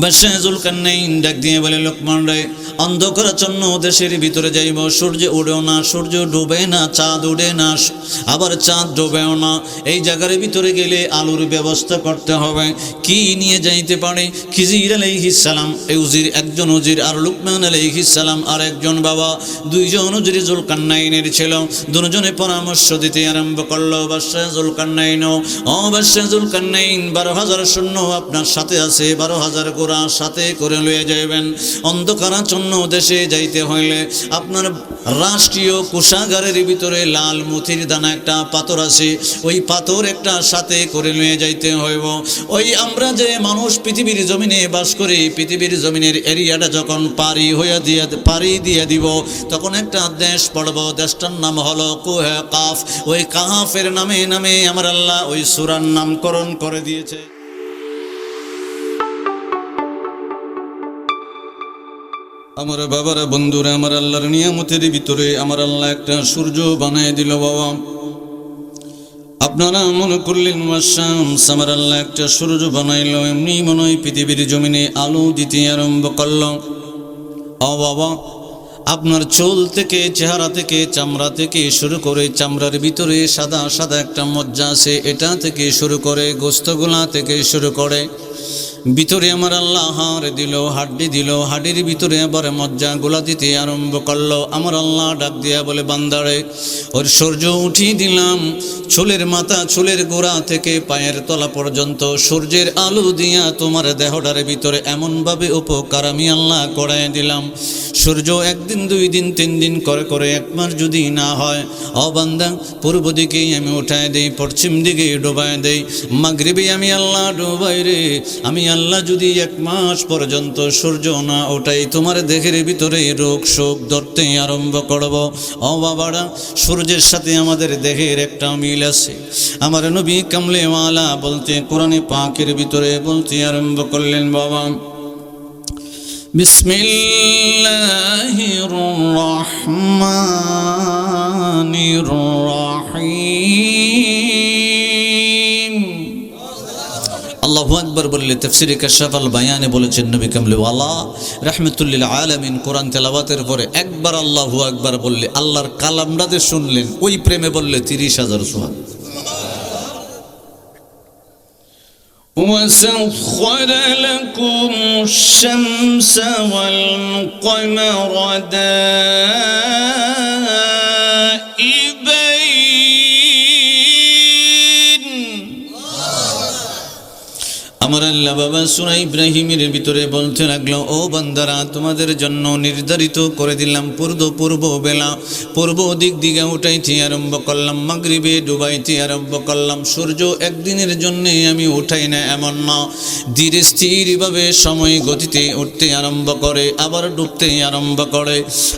বাদশাহ জুলকারনাইন ডাক দিয়ে বলে, লোকমান রে, অন্ধকারাচ্ছন্ন দেশের ভিতরে যাইব, সূর্য উড়েও না, সূর্য ডুবে না, চাঁদ উড়ে না, আবার চাঁদ ডুবেও না। এই জায়গার ভিতরে গেলে আলোর ব্যবস্থা করতে হবে। কি নিয়ে যাইতে পারে? খিজির আলাইহিস সালাম এই উজির, একজন উজির, আর লুকমান আলাইহিস সালাম আর একজন বাবা, দুইজন উজির জুলকারনাইনের ছিল। দুজনে পরামর্শ দিতে আরম্ভ করলো। বাদশাহ জুলকারনাইন, ও বাদশাহ জুলকারনাইন, 12,000 সৈন্য আপনার সাথে আছে, 12,000 ঘোড়া সাথে করে লয়ে যাইবেন। অন্ধকারাচ্ছন্ন দেশে যাইতে হইলে আপনার রাষ্ট্রীয় কোষাগারের ভিতরে লাল মুথির দানা একটা পাথর আছে, ওই পাথর একটা সাথে করে লয়ে যাইতে হইব। ওই আমরা যে মানুষ পৃথিবীর জমিনে বাস করি, পৃথিবীর জমিনের এরিয়াটা যখন পাড়ি দিয়ে দিব, তখন একটা দেশ পড়ব, দেশটার নাম হলো কুহে কাফ। ওই কাফের নামে নামে আমার আল্লাহ ওই সূরার নামকরণ করে দিয়েছে। আমার বাবারা, বন্ধুরা, আমার আল্লাহর নিয়ামতের ভিতরে আমার আল্লাহ একটা সূর্য বানায় দিল। বাবা, আপনারা মনে করলেন শামস, আমার আল্লাহ একটা সূর্য বানাইলো, এমনি মনে হয় পৃথিবীর জমিনে আলো দিতে আরম্ভ করলো। ও বাবা, আপনার চুল থেকে, চেহারা থেকে, চামড়া থেকে শুরু করে, চামড়ার ভিতরে সাদা সাদা একটা মজ্জা আছে, এটা থেকে শুরু করে, গোস্তগুলা থেকে শুরু করে, ভিতরে আমার আল্লাহ হাড় দিল, হাড্ডি দিল, হাড্ডির ভিতরে আবার মজ্জা গোলা দিতে আরম্ভ করলো। আমার আল্লাহ ডাক দিয়া বলে, বান্দারে, ওর সূর্য উঠিয়ে দিলাম, চুলের মাথা, চুলের গোড়া থেকে পায়ের তলা পর্যন্ত সূর্যের আলো দিয়া তোমার দেহটার ভিতরে এমনভাবে উপকার আমি আল্লাহ করাই দিলাম। সূর্য একদিন, 2 দিন, 3 দিন করে করে 1 মাস যদি না হয়, ও বান্দা, পূর্ব দিকেই আমি উঠায় দেই, পশ্চিম দিকে ডুবায় দেই, মাগরিবে আমি আল্লাহ ডুবাই রে। আমি আল্লাহ যদি 1 মাস পর্যন্ত সূর্য না ওঠাই, তোমার দেহের ভিতরে রোগ শোক ধরতে আরম্ভ করব। ও বাবারা, সূর্যের সাথে আমাদের দেহের একটা মিল আছে। আমার নবী কামলেওয়ালা বলতে, কোরআনে পাকের ভিতরে বলতে আরম্ভ করলেন, বাবা, বিসমিল্লাহির রহমানির রহিম। আল্লাহু আকবার বললে তাফসীরে কাশফাল বায়ানে বলেছেন নবী কামলেওয়ালা রাহমাতুল লিল আলামিন কোরআন তেলাওয়াতের পরে একবার আল্লাহু আকবার বললে আল্লাহর কালামটাতে শুনলেন, ওই প্রেমে বললে 30,000 সুবহান। وسخر لكم الشمس والقمر دائبين। আমার আল্লাহ বাবা সূরা ইব্রাহিমের ভিতরে বলতে লাগলো, ও বান্দারা, তোমাদের জন্য নির্ধারিত করে দিলাম পূর্ব বেলা, পূর্ব দিক দিকে উঠাইতে আরম্ভ করলাম, মাগরিবে ডুবাইতে আরম্ভ করলাম। সূর্য একদিনের জন্যে আমি উঠাই না এমন না, ধীরে স্থিরভাবে সময় গতিতে উঠতে আরম্ভ করে, আবার ডুবতে আরম্ভ করে।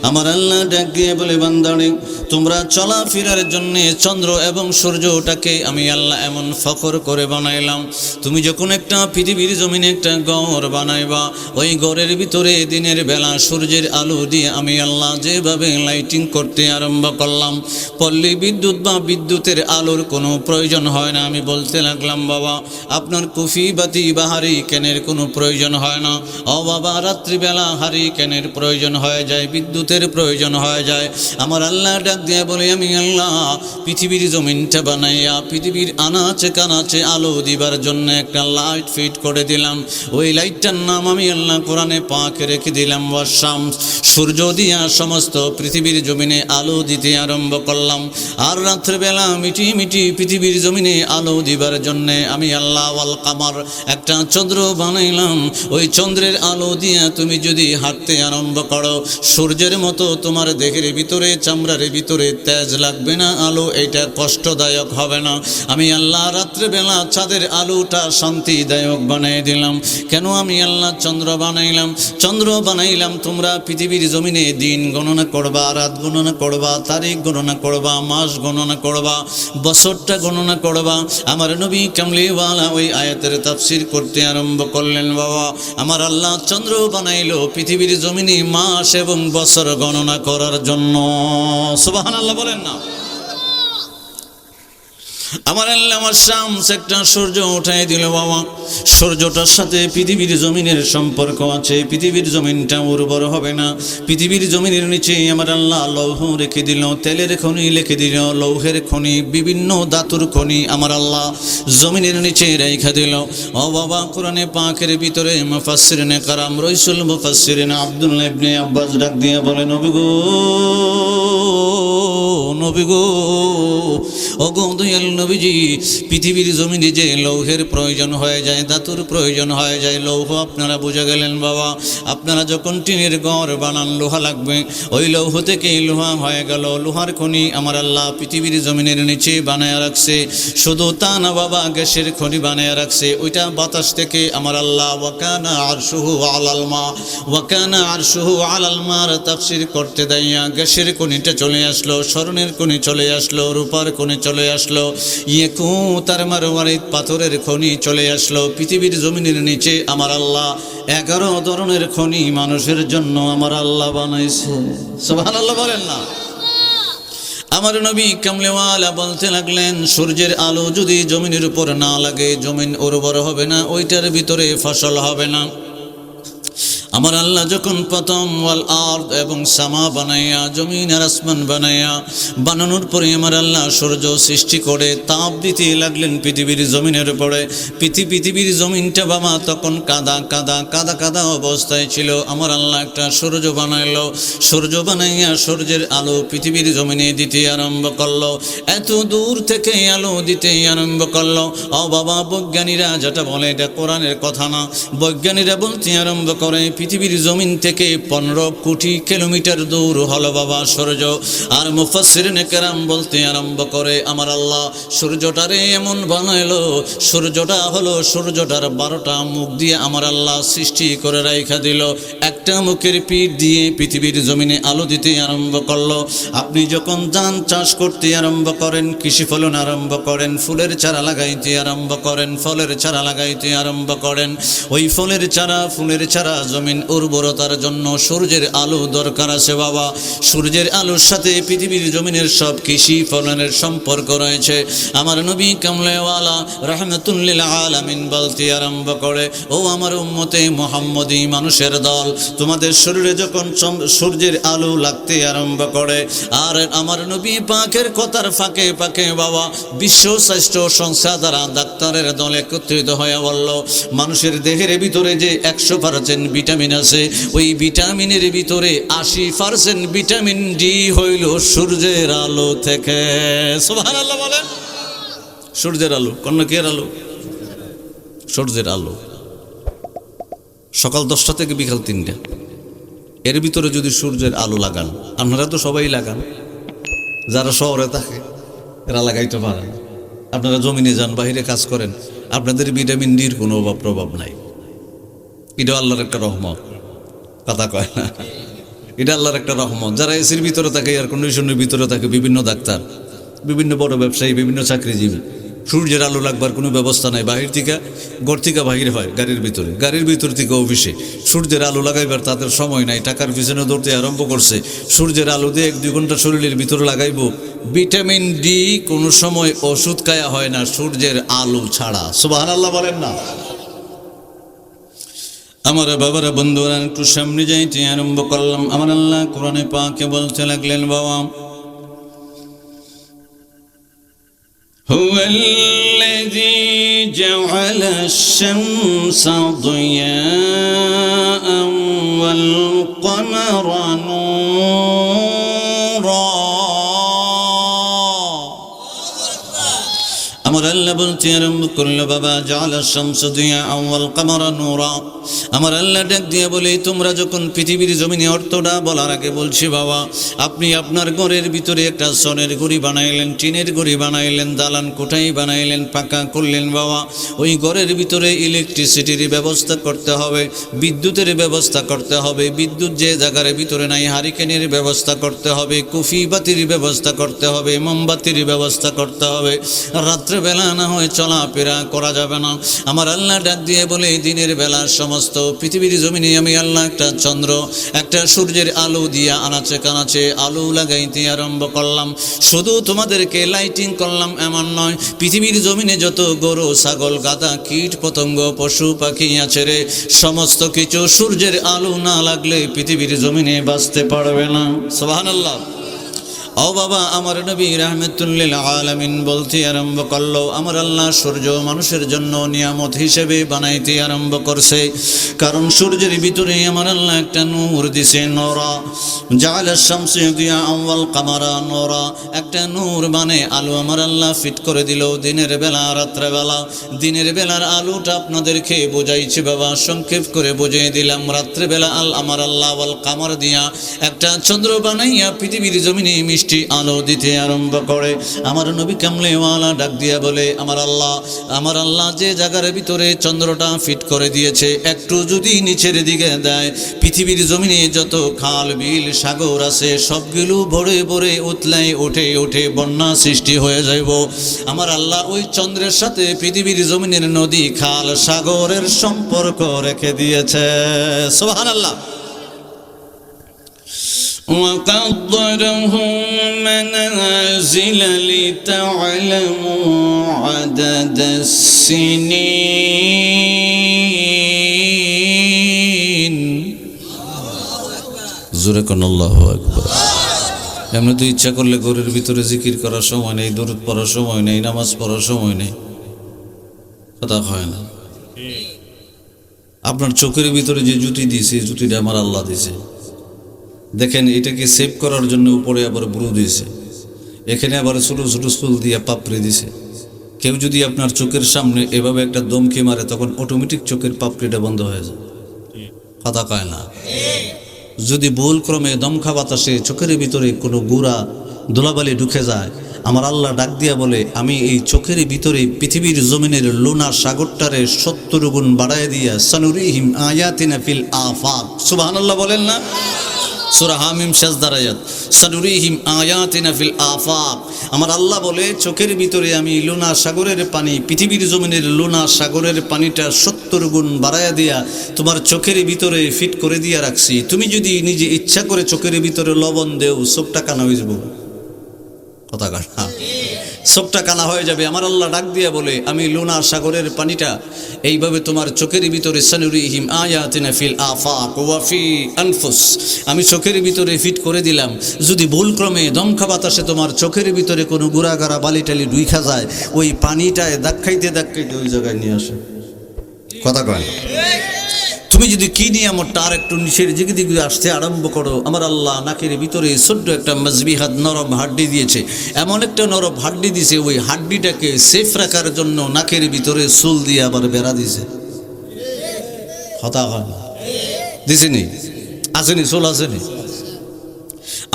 আমার আল্লাহ ডাক দিয়ে বলে, বান্দারে, তোমরা চলাফেরার জন্যে চন্দ্র এবং সূর্যটাকে আমি আল্লাহ এমন ফখর করে বানাইলাম। তুমি যখন একটা পৃথিবীর জমিনে একটা ঘর বানাইবা, ওই ঘরের ভিতরে দিনের বেলা সূর্যের আলো দিয়ে আমি আল্লাহ যেভাবে লাইটিং করতে আরম্ভ করলাম, পল্লী বিদ্যুৎ বা বিদ্যুতের আলোর কোনো প্রয়োজন হয় না। আমি বলতে লাগলাম, বাবা, আপনার কুফি বাতি বা হারিকেনের কোনো প্রয়োজন হয় না। ও বাবা, রাত্রিবেলা হারিকেনের প্রয়োজন হয়ে যায়, বিদ্যুতের প্রয়োজন হয়ে যায়। আমার আল্লাহ ডাক দিয়ে বলে, আমি আল্লাহ পৃথিবীর জমিনটা বানাইয়া পৃথিবীর আনাচে কানাচে আলো দিবার জন্য একটা লাইট ফিট করে দিলাম। ওই লাইটটার নাম আমি আল্লাহ কোরআনে পাকে রেখে দিলাম ওয়াশামস। সূর্য দিয়া সমস্ত পৃথিবীর জমিনে আলো দিতে আরম্ভ করলাম। আর রাত্রেবেলা মিটি মিটি পৃথিবীর জমিনে আলো দিবার জন্যে আমি আল্লাহ ওয়াল কামার একটা চন্দ্র বানাইলাম। ওই চন্দ্রের আলো দিয়া তুমি যদি হাঁটতে আরম্ভ করো, সূর্যের মতো তোমার দেহের ভিতরে, চামড়ার ভিতরে তেজ লাগবে না, আলো এটা কষ্টদায়ক হবে না। আমি আল্লাহ রাত্রেবেলা চাঁদের আলোটা শান্তিদায়ক বানাই দিলাম। কেন আমি আল্লাহ চন্দ্র বানাইলাম? চন্দ্র বানাইলাম তোমরা পৃথিবীর জমিনে দিন গণনা করবা, রাত গণনা করবা, তারিখ গণনা করবা, মাস গণনা করবা, বছরটা গণনা করবা। আমার নবী কামলিওয়ালা ওই আয়াতের তাফসীর করতে আরম্ভ করলেন। বাবা, আমার আল্লাহ চন্দ্র বানাইলো পৃথিবীর জমিনে মাস এবং বছর গণনা করার জন্য। সুবহানাল্লাহ বলেন না? আমার আল্লাহ আমার শামস একটা সূর্য উঠাই দিল বাবা। সূর্যটার সাথে পৃথিবীর জমিনের সম্পর্ক আছে। পৃথিবীর জমিনটা উর্বর হবে না। পৃথিবীর জমিনের নিচে আমার আল্লাহ লৌহ রেখে দিল, তেলের খনি রেখে দিল, লৌহের খনি, বিভিন্ন ধাতুর খনি আমার আল্লাহ জমিনের নিচে রেখে দিল। ও বাবা, কোরআনে পাকের ভিতরে মুফাসসিরিনে কারাম রাইসুল মুফাসসিরিন আব্দুল্লাহ ইবনে আব্বাস ডাক দিয়ে বলে, নবী গো, নবী গো, ও গো দয়াল নবীজি, পৃথিবীর জমিনে যে লৌহের প্রয়োজন হয়ে যায়, ধাতুর প্রয়োজন হয়ে যায়, লৌহ আপনারা বুঝে গেলেন বাবা। আপনারা যখন টিনের ঘর বানান লোহা লাগবে, ওই লৌহ থেকে লোহা হয়ে গেল। লোহার খনি আমার আল্লাহ পৃথিবীর জমিনের নিচে বানায় রাখছে। শুধু তা না বাবা, গ্যাসের খনি বানায় রাখছে, ওইটা বাতাস থেকে আমার আল্লাহ ওয়াকানা আরশুহু আলাল মা, ওয়াকানা আরশুহু আলাল মার তাফসীর করতে দেয়া গ্যাসের খনিটা চলে আসলো, স্বর্ণের খনি চলে আসলো, রূপার খনি চলে আসলো, তার মারওয়ারিদ পাথরের খনি চলে আসলো। পৃথিবীর জমিনের নিচে আমার আল্লাহ 11 ধরনের খনি মানুষের জন্য আমার আল্লাহ বানাইছে। সুবহানাল্লাহ বলেন না। আমার নবী কামলেওয়ালা বলতে লাগলেন, সূর্যের আলো যদি জমিনের উপর না লাগে, জমিন উর্বর হবে না, ওইটার ভিতরে ফসল হবে না। আমার আল্লাহ যখন প্রথম ওয়াল আরদ এবং সামা বানাইয়া, জমিন আর আসমান বানাইয়া, বানানোর পরে আমার আল্লাহ সূর্য সৃষ্টি করে তাপ দিতে লাগলেন পৃথিবীর জমিনের উপরে। পৃথিবীর জমিনটা বাবা তখন কাদা কাদা কাদা কাদা অবস্থায় ছিল। আমার আল্লাহ একটা সূর্য বানাইলো, সূর্য বানাইয়া সূর্যের আলো পৃথিবীর জমিনে দিতে আরম্ভ করলো। এত দূর থেকে আলো দিতে আরম্ভ করলো। ও বাবা, বৈজ্ঞানীরা যেটা বলে এটা কোরআনের কথা না, বৈজ্ঞানীরা বলতে আরম্ভ করে পৃথিবীর জমিন থেকে 15 কোটি কিলোমিটার দূর হলো বাবা সূর্য। আর মুফাসসিরিনে কেরাম বলতে আরম্ভ করে আমার আল্লাহ সূর্যটারে এমন বানাইলো, সূর্যটা হলো সূর্যটার 12টা মুখ দিয়ে আমার আল্লাহ সৃষ্টি করে রাইখা দিল। একটা মুখের পিঠ দিয়ে পৃথিবীর জমিনে আলো দিতে আরম্ভ করলো। আপনি যখন ধান চাষ করতে আরম্ভ করেন, কৃষি ফলন আরম্ভ করেন, ফুলের চারা লাগাইতে আরম্ভ করেন, ফলের চারা লাগাইতে আরম্ভ করেন, ওই ফলের চারা ফুলের চারা জমিন উর্বরতার জন্য সূর্যের আলো দরকার আছে বাবা। সূর্যের আলোর সাথে পৃথিবীর জমিনের সব কৃষি ফলনের সম্পর্ক রয়েছে। আমার নবী কামলেওয়ালা রাহমাতুল লিল আলামিন বলতে আরম্ভ করে, ও আমার উম্মতে মুহাম্মদী মানুষের দল, তোমাদের শরীরে যখন সূর্যের আলো লাগতে আরম্ভ করে, আর আমার নবী পাকের কথার ফাঁকে ফাঁকে বাবা বিশ্ব স্বাস্থ্য সংস্থা দ্বারা ডাক্তারের দল একত্রিত হয়ে বলল, মানুষের দেহের ভিতরে যে 100% ভিটামিন আছে, ওই ভিটামিনের ভিতরে 80% ভিটামিন ডি হইল সূর্যের আলো থেকে। সুবহানাল্লাহ বলেন। সূর্যের আলো, কন্যকের আলো, সূর্যের আলো সকাল 10টা থেকে বিকাল 3টা, এর ভিতরে যদি সূর্যের আলো লাগান, আপনারা তো সবাই লাগান, যারা শহরে থাকে এরা লাগাইতে পারেন, আপনারা জমিনে যান, বাইরে কাজ করেন, আপনাদের ভিটামিন ডির কোনো প্রভাব নাই। এটা আল্লাহর একটা রহমত, কথা কয় না, এটা আল্লাহর একটা রহমত। যারা এসির ভিতরে থাকে, এয়ার কন্ডিশনের ভিতরে থাকে, বিভিন্ন ডাক্তার, বিভিন্ন বড় ব্যবসায়ী, বিভিন্ন চাকরিজীবী, সূর্যের আলো লাগবার কোনো ব্যবস্থা নাই। বাহির থেকে ঘর থেকে বাহির হয় গাড়ির ভিতরে, গাড়ির ভিতর থেকে অফিসে, সূর্যের আলো লাগাইবার তাদের সময় নাই, টাকার পিছনে দৌড়তে আরম্ভ করছে। সূর্যের আলো দিয়ে 1-2 ঘন্টা শরীরের ভিতরে লাগাইব। ভিটামিন ডি কোনো সময় ওষুধ খায়া হয় না সূর্যের আলো ছাড়া। সুবহানাল্লাহ বলেন না। আমার বাবারা, বন্ধুরা, একটু সামনে যাইতে আরম্ভ করলাম। আমার আল্লাহ কোরআনে পাকে বলতে লাগলেন, বাবা হুয়াল্লাযী জাআলা আশ-শামসা দিয়াআন ওয়াল কমারা নূরা। আমার আল্লাহ বলতে আরম্ভ করলো, বাবা জাআলা আশ-শামসা দিয়াআন ওয়াল কমারা নূরা। আমার আল্লাহ ডাক দিয়ে বলে, তোমরা যখন পৃথিবীর জমিনে অর্থটা বলার আগে বলছি বাবা, আপনি আপনার ঘরের ভিতরে একটা সনের গুড়ি বানাইলেন, টিনের গুড়ি বানাইলেন, দালান কোঠাই বানাইলেন, পাকা করলেন বাবা। ওই ঘরের ভিতরে ইলেকট্রিসিটির ব্যবস্থা করতে হবে, বিদ্যুতের ব্যবস্থা করতে হবে। বিদ্যুৎ যে জায়গার ভিতরে নাই, হারিকেনের ব্যবস্থা করতে হবে, কুফি বাতির ব্যবস্থা করতে হবে, মোমবাতির ব্যবস্থা করতে হবে। রাত্রেবেলা না হয় চলাফেরা করা যাবে না। আমার আল্লাহ ডাক দিয়ে বলে, দিনের বেলা সমস্ত সমস্ত পৃথিবীর জমিনে আমি আল্লাহ একটা চন্দ্র একটা সূর্যের আলো দিয়া আনাচে কানাচে আলো লাগাইতে আরম্ভ করলাম। শুধু তোমাদেরকে লাইটিং করলাম এমন নয়, পৃথিবীর জমিনে যত গরু ছাগল গাদা কীট পতঙ্গ পশু পাখি আছে রে, সমস্ত কিছু সূর্যের আলো না লাগলে পৃথিবীর জমিনে বাঁচতে পারবে না। সুবহানাল্লাহ। ও বাবা, আমার নবী রাহমাতুল লিল আলামিন বলতে আরম্ভ করলো, আমার আল্লাহ সূর্য মানুষের জন্য নিয়ামত হিসেবে বানাইতে আরম্ভ করছে। কারণ সূর্যের ভিতরে আমার আল্লাহ একটা নূর দিছে, নূরা জাআলা শামসি দিয়াআন ওয়াল কামারা নূরা, একটা নূর মানে আলো আমার আল্লাহ ফিট করে দিল দিনের বেলা রাত্রে বেলা। দিনের বেলার আলোটা আপনাদেরকে বোঝাইছি বাবা, সংক্ষেপ করে বুঝিয়ে দিলাম। রাত্রে বেলা আমার আল্লাহ ওয়াল কামার দিয়া একটা চন্দ্র বানাইয়া পৃথিবীর জমিনে আলো দিতে আরম্ভ করে। আমার নবী কামলেওয়ালা ডাক দিয়া বলে, আমার আল্লাহ যে জায়গার ভিতরে চন্দ্রটা ফিট করে দিয়েছে, একটু যদি নিচের দিকে দেয়, পৃথিবীর জমিনে যত খাল বিল সাগর আছে সবগুলো ভরে ভরে উতলাই উঠে উঠে বন্যা সৃষ্টি হয়ে যাইব। আমার আল্লাহ ওই চন্দ্রের সাথে পৃথিবীর জমিনের নদী খাল সাগরের সম্পর্ক রেখে দিয়েছে। সুবহানাল্লাহ। وقدره منازل لتعلموا عدد السنين জোরেকন আল্লাহু আকবার। এমনি তো ইচ্ছা করলে ঘরের ভিতরে জিকির করার সময় নেই, দরুদ পড়ার সময় নেই, নামাজ পড়ার সময় নেই, কথা হয় না। আপনার চোখের ভিতরে যে জুতি দিয়েছে, জুতিটা আমার আল্লাহ দিয়েছে। দেখেন, এটাকে সেভ করার জন্য উপরে আবার ব্রু দিয়েছে, এখানে আবার ছোটো ছোটো স্কুল দিয়ে পাপড়ি দিছে। কেউ যদি আপনার চোখের সামনে এভাবে একটা দমকে মারে, তখন অটোমেটিক চোখের পাপড়িটা বন্ধ হয়ে যায়, কথা কয় না। যদি ভুল ক্রমে দমকা বাতাসে চোখের ভিতরে কোনো গুড়া ধুলাবালি ঢুকে যায়, আমার আল্লাহ ডাক দিয়া বলে, আমি এই চোখের ভিতরে পৃথিবীর জমিনের লোনা সাগরটারে 70 গুণ বাড়ায় দিয়া সানুরিহিম আয়াতিনা ফিল আফাক। সুবহানাল্লাহ বলেন না? সূরা হামিম সেজদার আয়াত, সানুরিহিম আয়াতিনা ফিল আফাক। আমার আল্লাহ বলে, চোখের ভিতরে আমি লোনা সাগরের পানি, পৃথিবীর জমিনের লোনা সাগরের পানিটা 70 গুণ বাড়ায়া দিয়া তোমার চোখের ভিতরে ফিট করে দিয়া রাখছি। তুমি যদি নিজে ইচ্ছা করে চোখের ভিতরে লবণ দেও, চোখটা কানা হয়ে যাবে, কথা কাটা, চোখটা কানা হয়ে যাবে। আমার আল্লাহ ডাক দিয়া বলে, আমি লোনা সাগরের পানিটা এইভাবে তোমার চোখের ভিতরে সানুরিহিম আয়াতিনা ফিল আফাক ওয়া ফি আনফুস, আমি চোখের ভিতরে ফিট করে দিলাম। যদি ভুলক্রমে দমকা বাতাসে তোমার চোখের ভিতরে কোনো গুড়াগাড়া বালিটালি ডুইখা যায়, ওই পানিটায় দাক্কাইতে দাক্কাইতে ওই জায়গায় নিয়ে আসে, কথা কয়। তুমি যদি কি নিয়ামতটা আর একটু নিচের দিকে দিকে আসতে আরম্ভ করো, আমার আল্লাহ নাকের ভিতরে ছোট্ট একটা মজবিহাত নরম হাড্ডি দিয়েছে। এমন একটা নরম হাড্ডি দিয়েছে, ওই হাড্ডিটাকে সেফ রাখার জন্য নাকের ভিতরে চুল দিয়ে আবার বেড়া দিয়েছে, কথা হয় না, দিছেনি? আসেনি? চুল আসেনি?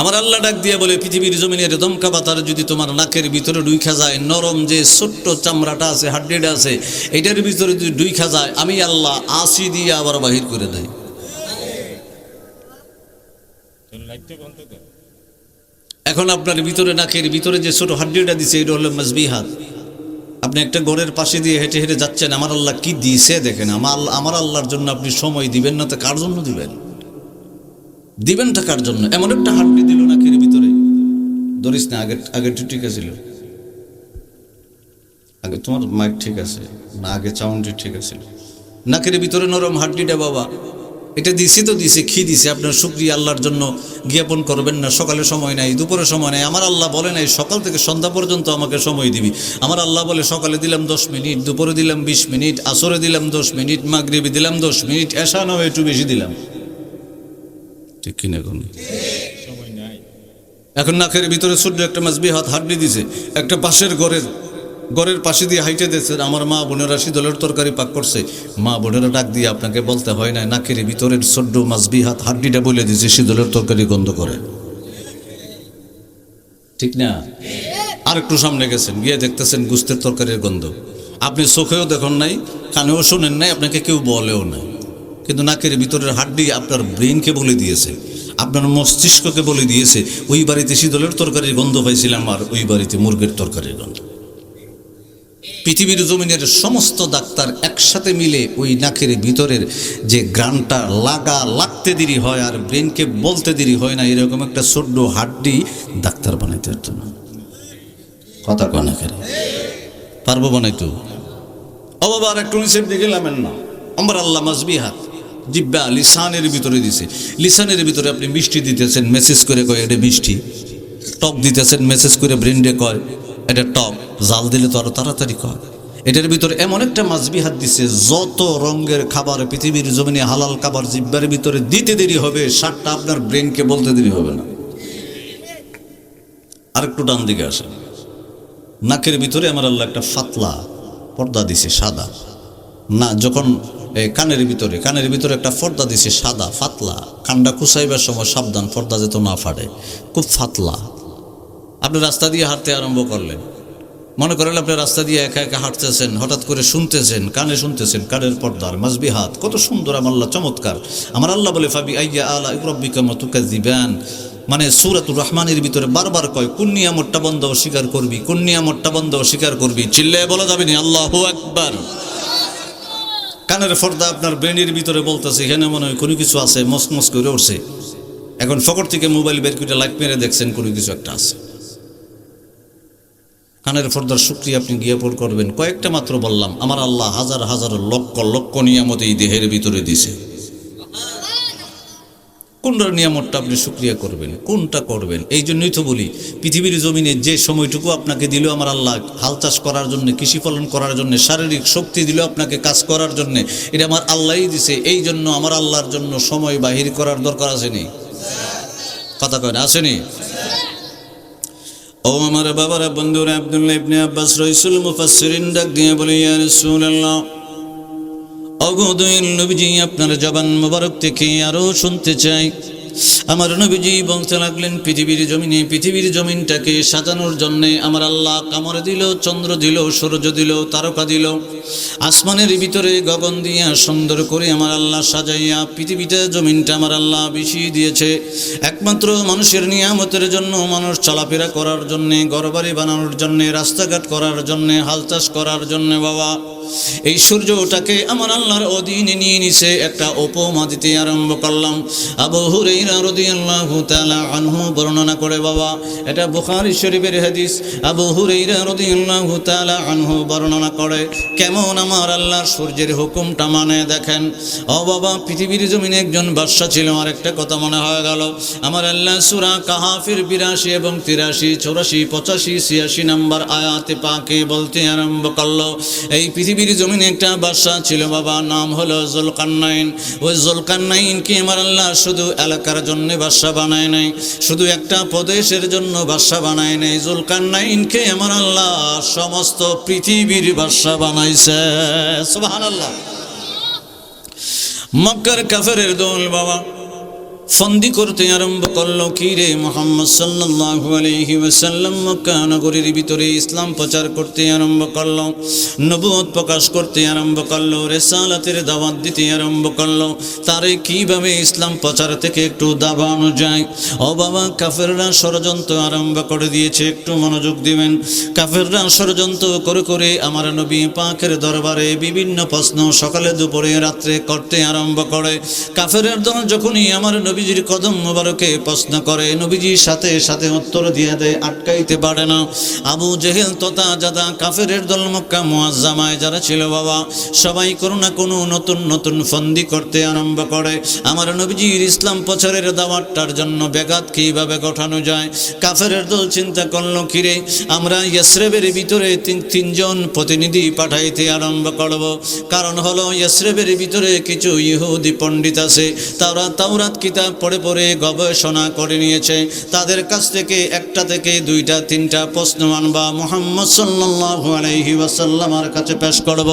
আমার আল্লাহ ডাক দিয়ে বলে, পৃথিবীর জমিনের দমকা বাতার যদি তোমার নাকের ভিতরে ডুইখা যায়, নরম যে ছোট্ট চামড়াটা আছে, হাড্ডিটা আছে, এটার ভিতরে যদি ডুইখা যায়, আমি আল্লাহ আসি দিয়ে আবার বাহির করে দেয়। এখন আপনার ভিতরে নাকের ভিতরে যে ছোট হাড্ডিটা দিছে, এটা হলো মজবিহাত। আপনি একটা ঘরের পাশে দিয়ে হেঁটে হেঁটে যাচ্ছেন, আমার আল্লাহ কি দিছে দেখেন। আমার আল্লাহর জন্য আপনি সময় দিবেন না তো কার জন্য দিবেন? দিবেন টাকার জন্য। এমন একটা হাড্ডি দিল নাকের ভিতরে, ধরিস না, আগে ঠিক আছিল, আগে তোমার মাইক ঠিক আছে না, আগে চাউন্ডি ঠিক আছিল, নাকের ভিতরে নরম হাড্ডিটা বাবা, এটা দিছি তো দিছে, কি দিছে? আপনার শুকরিয়া আল্লাহর জন্য জ্ঞাপন করবেন না। সকালে সময় নাই, দুপুরে সময় নাই। আমার আল্লাহ বলে নাই সকাল থেকে সন্ধ্যা পর্যন্ত আমাকে সময় দিবি। আমার আল্লাহ বলে, সকালে দিলাম 10 মিনিট, দুপুরে দিলাম 20 মিনিট, আসরে দিলাম 10 মিনিট, মাগরিবে দিলাম 10 মিনিট, এশা নাও একটু বেশি দিলাম, ঠিক কিনা? এখন নাকের ভিতরে ছোট্ট একটা মজবিহাত হাড্ডি দিছে, একটা পাশের ঘরের পাশে দিয়ে হাইটে দিয়েছে। আমার মা বোনেরা শীতলের তরকারি পাক করছে, মা বোনেরা ডাক দিয়ে আপনাকে বলতে হয় না, নাকের ভিতরের ছোট্ট মজবিহাত হাড্ডিটা বলে দিয়েছে শীতলের তরকারি গন্ধ করে, ঠিক না? আর একটু সামনে গেছেন, গিয়ে দেখতেছেন গুস্তের তরকারির গন্ধ। আপনি চোখেও দেখেন নাই, কানেও শোনেন নাই, আপনাকে কেউ বলেও নাই, কিন্তু নাকের ভিতরের হাড্ডি আপনার ব্রেনকে বলে দিয়েছে, আপনার মস্তিষ্ককে বলে দিয়েছে, ওই বাড়িতে শীতলের তরকারির গন্ধ পাইছিলাম, আর ওই বাড়িতে মুরগির তরকারির গন্ধ। পৃথিবীর জমিনের সমস্ত ডাক্তার একসাথে মিলে ওই নাকের ভিতরের যে গ্রানটা লাগতে দেরি হয় আর ব্রেনকে বলতে দেরি হয় না, এরকম একটা ছোট্ট হাড্ডি ডাক্তার বানাইতে পারতো না। কথা কয় না কেন? পারবো বানাইতো? ও বাবা, আর একটু নিচের দিকে নামেন না। আমার আল্লাহ মাসবিহাত জিব্বা লিসানের ভিতরে দিছে। লিসানের ভিতরে আপনি মিষ্টি দিতেছেন, মেসেজ করে কয় এটা মিষ্টি। টক দিতেছেন, মেসেজ করে ব্রেন্ডে কয় এটা টক। জাল দিলে তো আরো তাড়াতাড়ি কয়। এটার ভিতরে এমন একটা মাসবিহাত দিছে, যত রঙের খাবার পৃথিবীর জমিনে হালাল খাবার জিব্বার ভিতরে দিতে দেরি হবে, সাতটা আপনার ব্রেনকে বলতে দেরি হবে না। আরেকটু ডান দিকে আসে। নাকের ভিতরে আমার আল্লাহ একটা ফাতলা পর্দা দিছে সাদা। না, যখন কানের ভিতরে একটা পর্দা দিছে সাদা ফাতলা। কানটা কুচাইবার সময় সাবধান, পর্দা যেত না ফাটে, খুব ফাতলা। আপনি রাস্তা দিয়ে হাঁটতে আরম্ভ করলেন, মনে করেন আপনি রাস্তা দিয়ে একা একা হাঁটতেছেন, হঠাৎ করে শুনতেছেন, কানে শুনতেছেন কানের পর্দার মাসবিহাত কত সুন্দর, আমার আল্লাহ চমৎকার। আমার আল্লাহ বলে ফাবি আইয়া আলা রাব্বিকা তুকাযিবান, মানে সূরাতুর রহমানের ভিতরে বারবার কয় কোন নিয়ামতটা বন্ধ অস্বীকার করবি, কোন নিয়ামতটা বন্ধ অস্বীকার করবি। চিল্লায়ে বলা যাবে না আল্লাহু আকবার। কানের পর্দা আপনার ব্রেনের ভিতরে বলতেছে এখানে মনে হয় কোনো কিছু আছে, মসমস করে উঠছে। এখন ফকর থেকে মোবাইল বের করে লাইট মেরে দেখছেন কোনো কিছু একটা আছে। কানের পর্দার শুকরিয়া আপনি গিয়ে পড় করবেন। কয়েকটা মাত্র বললাম, আমার আল্লাহ হাজার হাজার লক্ষ লক্ষ নিয়ামত এই দেহের ভিতরে দিছে। কোনটার নিয়ামতটা আপনি শুকরিয়া করবেন, কোনটা করবেন? এই জন্যই তো বলি পৃথিবীর জমিনে যে সময়টুকু আপনাকে দিল আমার আল্লাহ হাল চাষ করার জন্য, কৃষি ফলন করার জন্য, শারীরিক শক্তি দিল আপনাকে কাজ করার জন্য, এটা আমার আল্লাহই দিছে। এই জন্য আমার আল্লাহর জন্য সময় বাহির করার দরকার আসেনি? কথা কয় না, আসেনি? ও আমার বাবারা, বন্ধুরা, আব্দুল্লাহ ইবনে আব্বাস রাইসুল মুফাসসিরিন ডাক দিয়ে বলে ইয়া রাসূলুল্লাহ, ওগো দয়াল নবীজি, আপনার জবান মোবারক থেকে আরো শুনতে চাই। আমার নবীজি বলতে লাগলেন পৃথিবীর জমিনটাকে সাজানোর জন্যে আমার আল্লাহ কামর দিল, চন্দ্র দিল, সূর্য দিল, তারকা দিল, আসমানের ভিতরে গগন দিয়া সুন্দর করে আমার আল্লাহ সাজাইয়া পৃথিবীটা জমিনটা আমার আল্লাহ বিছিয়ে দিয়েছে একমাত্র মানুষের নিয়ামতের জন্য, মানুষ চলাফেরা করার জন্যে, ঘরবাড়ি বানানোর জন্যে, রাস্তাঘাট করার জন্যে, হাল চাষ করার জন্যে। বাবা, এই সূর্যটাকে আমার আল্লাহর অধীনে নিয়ে নিছে। একটা উপমা দিতে আরম্ভ করলাম। আবু হুরায়রা রাদিয়াল্লাহু তাআলা আনহু বর্ণনা করে, বাবা এটা বুখারী শরীফের হাদিস। আবু হুরায়রা রাদিয়াল্লাহু তাআলা আনহু বর্ণনা করে কেমন আমার আল্লাহর সূর্যের হুকুমটা মানে। দেখেন ও বাবা, পৃথিবীর জমিনে একজন বাদশা ছিল। আর একটা কথা মনে হয়ে গেল, আমার আল্লাহ সূরা কাহাফের 82 এবং 83, 84, 85, 86 নম্বর আয়াতে পাকে বলতে আরম্ভ করলো, এই পৃথিবীর জমিনে একটা বাদশা ছিল বাবা, নাম হলো জুলকারনাইন। ওই জুলকারনাইনকে আমার আল্লাহ শুধু এলাকার জন্য বাদশা বানায় নাই, শুধু একটা প্রদেশের জন্য বাদশা বানায় নাই, জুলকারনাইনকে আমার আল্লাহ সমস্ত পৃথিবীর বাদশা বানাইছে। সুবহানাল্লাহ। মক্কার কাফেরের দল বাবা ফন্দি করতে আরম্ভ করলো, কি রে মুহাম্মদ সাল্লাল্লাহু আলাইহি ওয়াসাল্লাম মক্কা নগরীর ভিতরে ইসলাম প্রচার করতে আরম্ভ করলো, নবুয়ত প্রকাশ করতে আরম্ভ করলো, রিসালাতের দাওয়াত দিতে আরম্ভ করলো। তারে কিভাবে ইসলাম প্রচার থেকে একটু দাবানো যায়? ও বাবা, কাফেররা ষড়যন্ত্র আরম্ভ করে দিয়েছে। একটু মনোযোগ দিবেন। কাফেররা ষড়যন্ত্র করে করে আমার নবী পাকের দরবারে বিভিন্ন প্রশ্ন সকালে দুপুরে রাত্রে করতে আরম্ভ করে। কাফেরের দল যখনই আমার নবীজির কদম মোবারকে প্রশ্ন করে, নবীজির সাথে সাথে উত্তর দিয়ে দেয়, আটকাইতে পারে না। আবু জেহেল তথা যাদা কাফেরের দল মক্কা মুআজ্জামায় যারা ছিল বাবা, সবাই কোনো না কোনো নতুন নতুন ফন্দি করতে আরম্ভ করে আমার নবীজির ইসলাম প্রচারের দাওয়াতটার জন্য ব্যাঘাত কিভাবে ঘটানো যায়। কাফেরের দল চিন্তা করলো, কিরে আমরা ইয়াসরিবের ভিতরে তিনজন প্রতিনিধি পাঠাইতে আরম্ভ করব। কারণ হলো ইয়াসরিবের ভিতরে কিছু ইহুদি পণ্ডিত আছে, তাওরাত কিতাব পড়ে পড়ে গবেষণা করে নিয়েছে। তাদের কাছ থেকে একটা থেকে দুইটা তিনটা প্রশ্ন আনবা, মুহাম্মদ সাল্লাল্লাহু আলাইহি ওয়াসাল্লামের কাছে পেশ করব।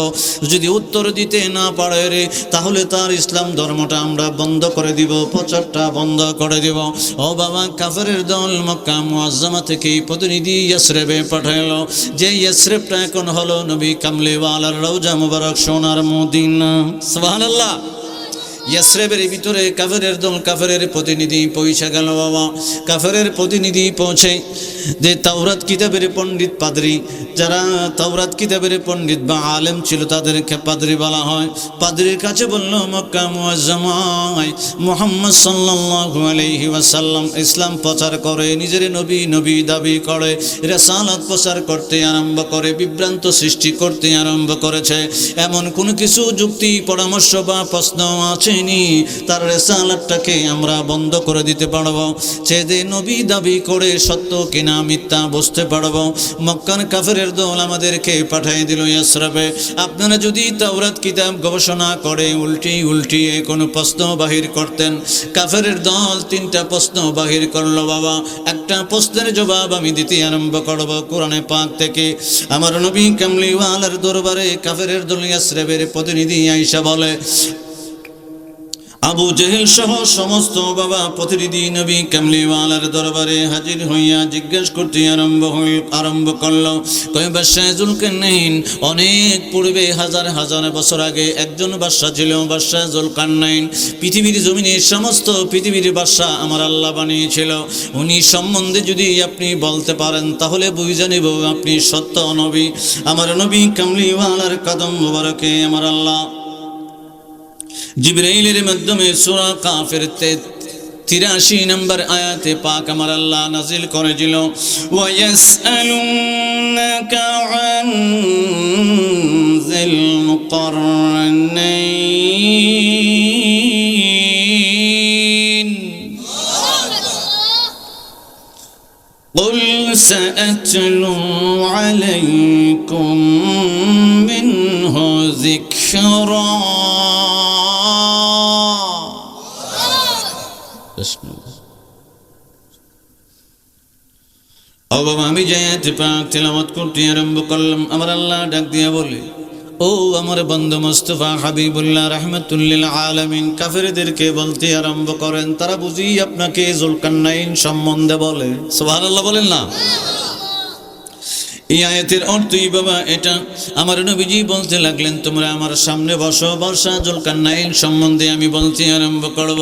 যদি উত্তর দিতে না পারে রে, তাহলে তার ইসলাম ধর্মটা আমরা বন্ধ করে দিব, প্রচারটা বন্ধ করে দিব। ও বাবা, কাফেরের দল মক্কা মুআজ্জামা থেকে প্রতিনিধি ইয়াসরিবে পাঠালো, যে ইয়াসরিবটা এখন হলো নবী কামলিওয়ালার রওজা মুবারক সোনার মদিনা। সুবহানাল্লাহ। ইয়াসরিবের ভিতরে কাফেরের দল, কাফেরের প্রতিনিধি পৌঁছে গেল বাবা। কাফেরের প্রতিনিধি পৌঁছে যে তাওরাত কিতাবের পণ্ডিত পাদ্রী, যারা তাওরাত কিতাবের পণ্ডিত বা আলেম ছিল তাদেরকে পাদ্রী বলা হয়। পাদ্রীর কাছে বলল, মক্কা মুআজ্জামায় মুহাম্মদ সাল্লাল্লাহু আলাইহি ওয়াসাল্লাম ইসলাম প্রচার করে, নিজের নবী নবী দাবি করে, রিসালাত প্রচার করতে আরম্ভ করে, বিভ্রান্ত সৃষ্টি করতে আরম্ভ করেছে। এমন কোনো কিছু যুক্তি পরামর্শ বা প্রশ্ন আসেনি তার রিসালাতটাকে আমরা বন্ধ করে দিতে পারবো। সে যে নবী দাবি করে সত্য কিনা মিথ্যা বুঝতে পারবো। মক্কার কাফেরের দল আমাদেরকে পাঠিয়ে দিল ইয়াসরিবে। আপনারা যদি তাওরাত কিতাব গবেষণা করে উল্টিয়ে কোনো প্রশ্ন বাহির করতেন। কাফেরের দল 3টা প্রশ্ন বাহির করলো বাবা। একটা প্রশ্নের জবাব আমি দিতে আরম্ভ করব কোরআনে পাক থেকে। আমার নবী কামলিওয়ালার দরবারে কাফেরের দল ইয়াসরিবের প্রতিনিধি আয়েশা বলে, আবু জেহেল সহ সমস্ত বাবা প্রতিনিধি নবী কামলিওয়ালার দরবারে হাজির হইয়া জিজ্ঞেস করতে আরম্ভ করলো, কয় বাদশাহ জুলকারনাইন, অনেক পূর্বে হাজার হাজার বছর আগে একজন বাদশাহ ছিল, বাদশাহ জুলকারনাইন। পৃথিবীর জমিনে সমস্ত পৃথিবীর বাদশাহ আমার আল্লাহ বানিয়েছিল। উনি সম্বন্ধে যদি আপনি বলতে পারেন তাহলে বুঝে নেব আপনি সত্য নবী। আমার নবী কামলিওয়ালার কদম মুবারকে আমার আল্লাহ জিবরাইলের মাধ্যমে সূরা কাফের 83 নম্বর আয়াতে পাক আমার আল্লাহ নাজিল করেছিল, ওয়া ইয়াসআলুনাকা আন যিল মুকাররানাইন কুল সাআতলু আলাইকুম মিনহু যিকরা। আমি জায়াতে পাক তেলাওয়াত করতে আরম্ভ করলাম। আমার আল্লাহ ডাক দিয়া বলে, ও আমার বন্ধু মুস্তাফা হাবিবুল্লাহ রাহমাতুল আলামিন কাফেরদেরকে বলতে আরম্ভ করেন, তারা বুঝি আপনাকে জুলকারনাইন সম্বন্ধে বলে। সুবহানাল্লাহ বলেন না? এই আয়াতের অর্থই বাবা এটা। আমার নবীজি বলতে লাগলেন, তোমরা আমার সামনে বসো, বাদশাহ জুলকারনাইন সম্বন্ধে আমি বলতে আরম্ভ করব।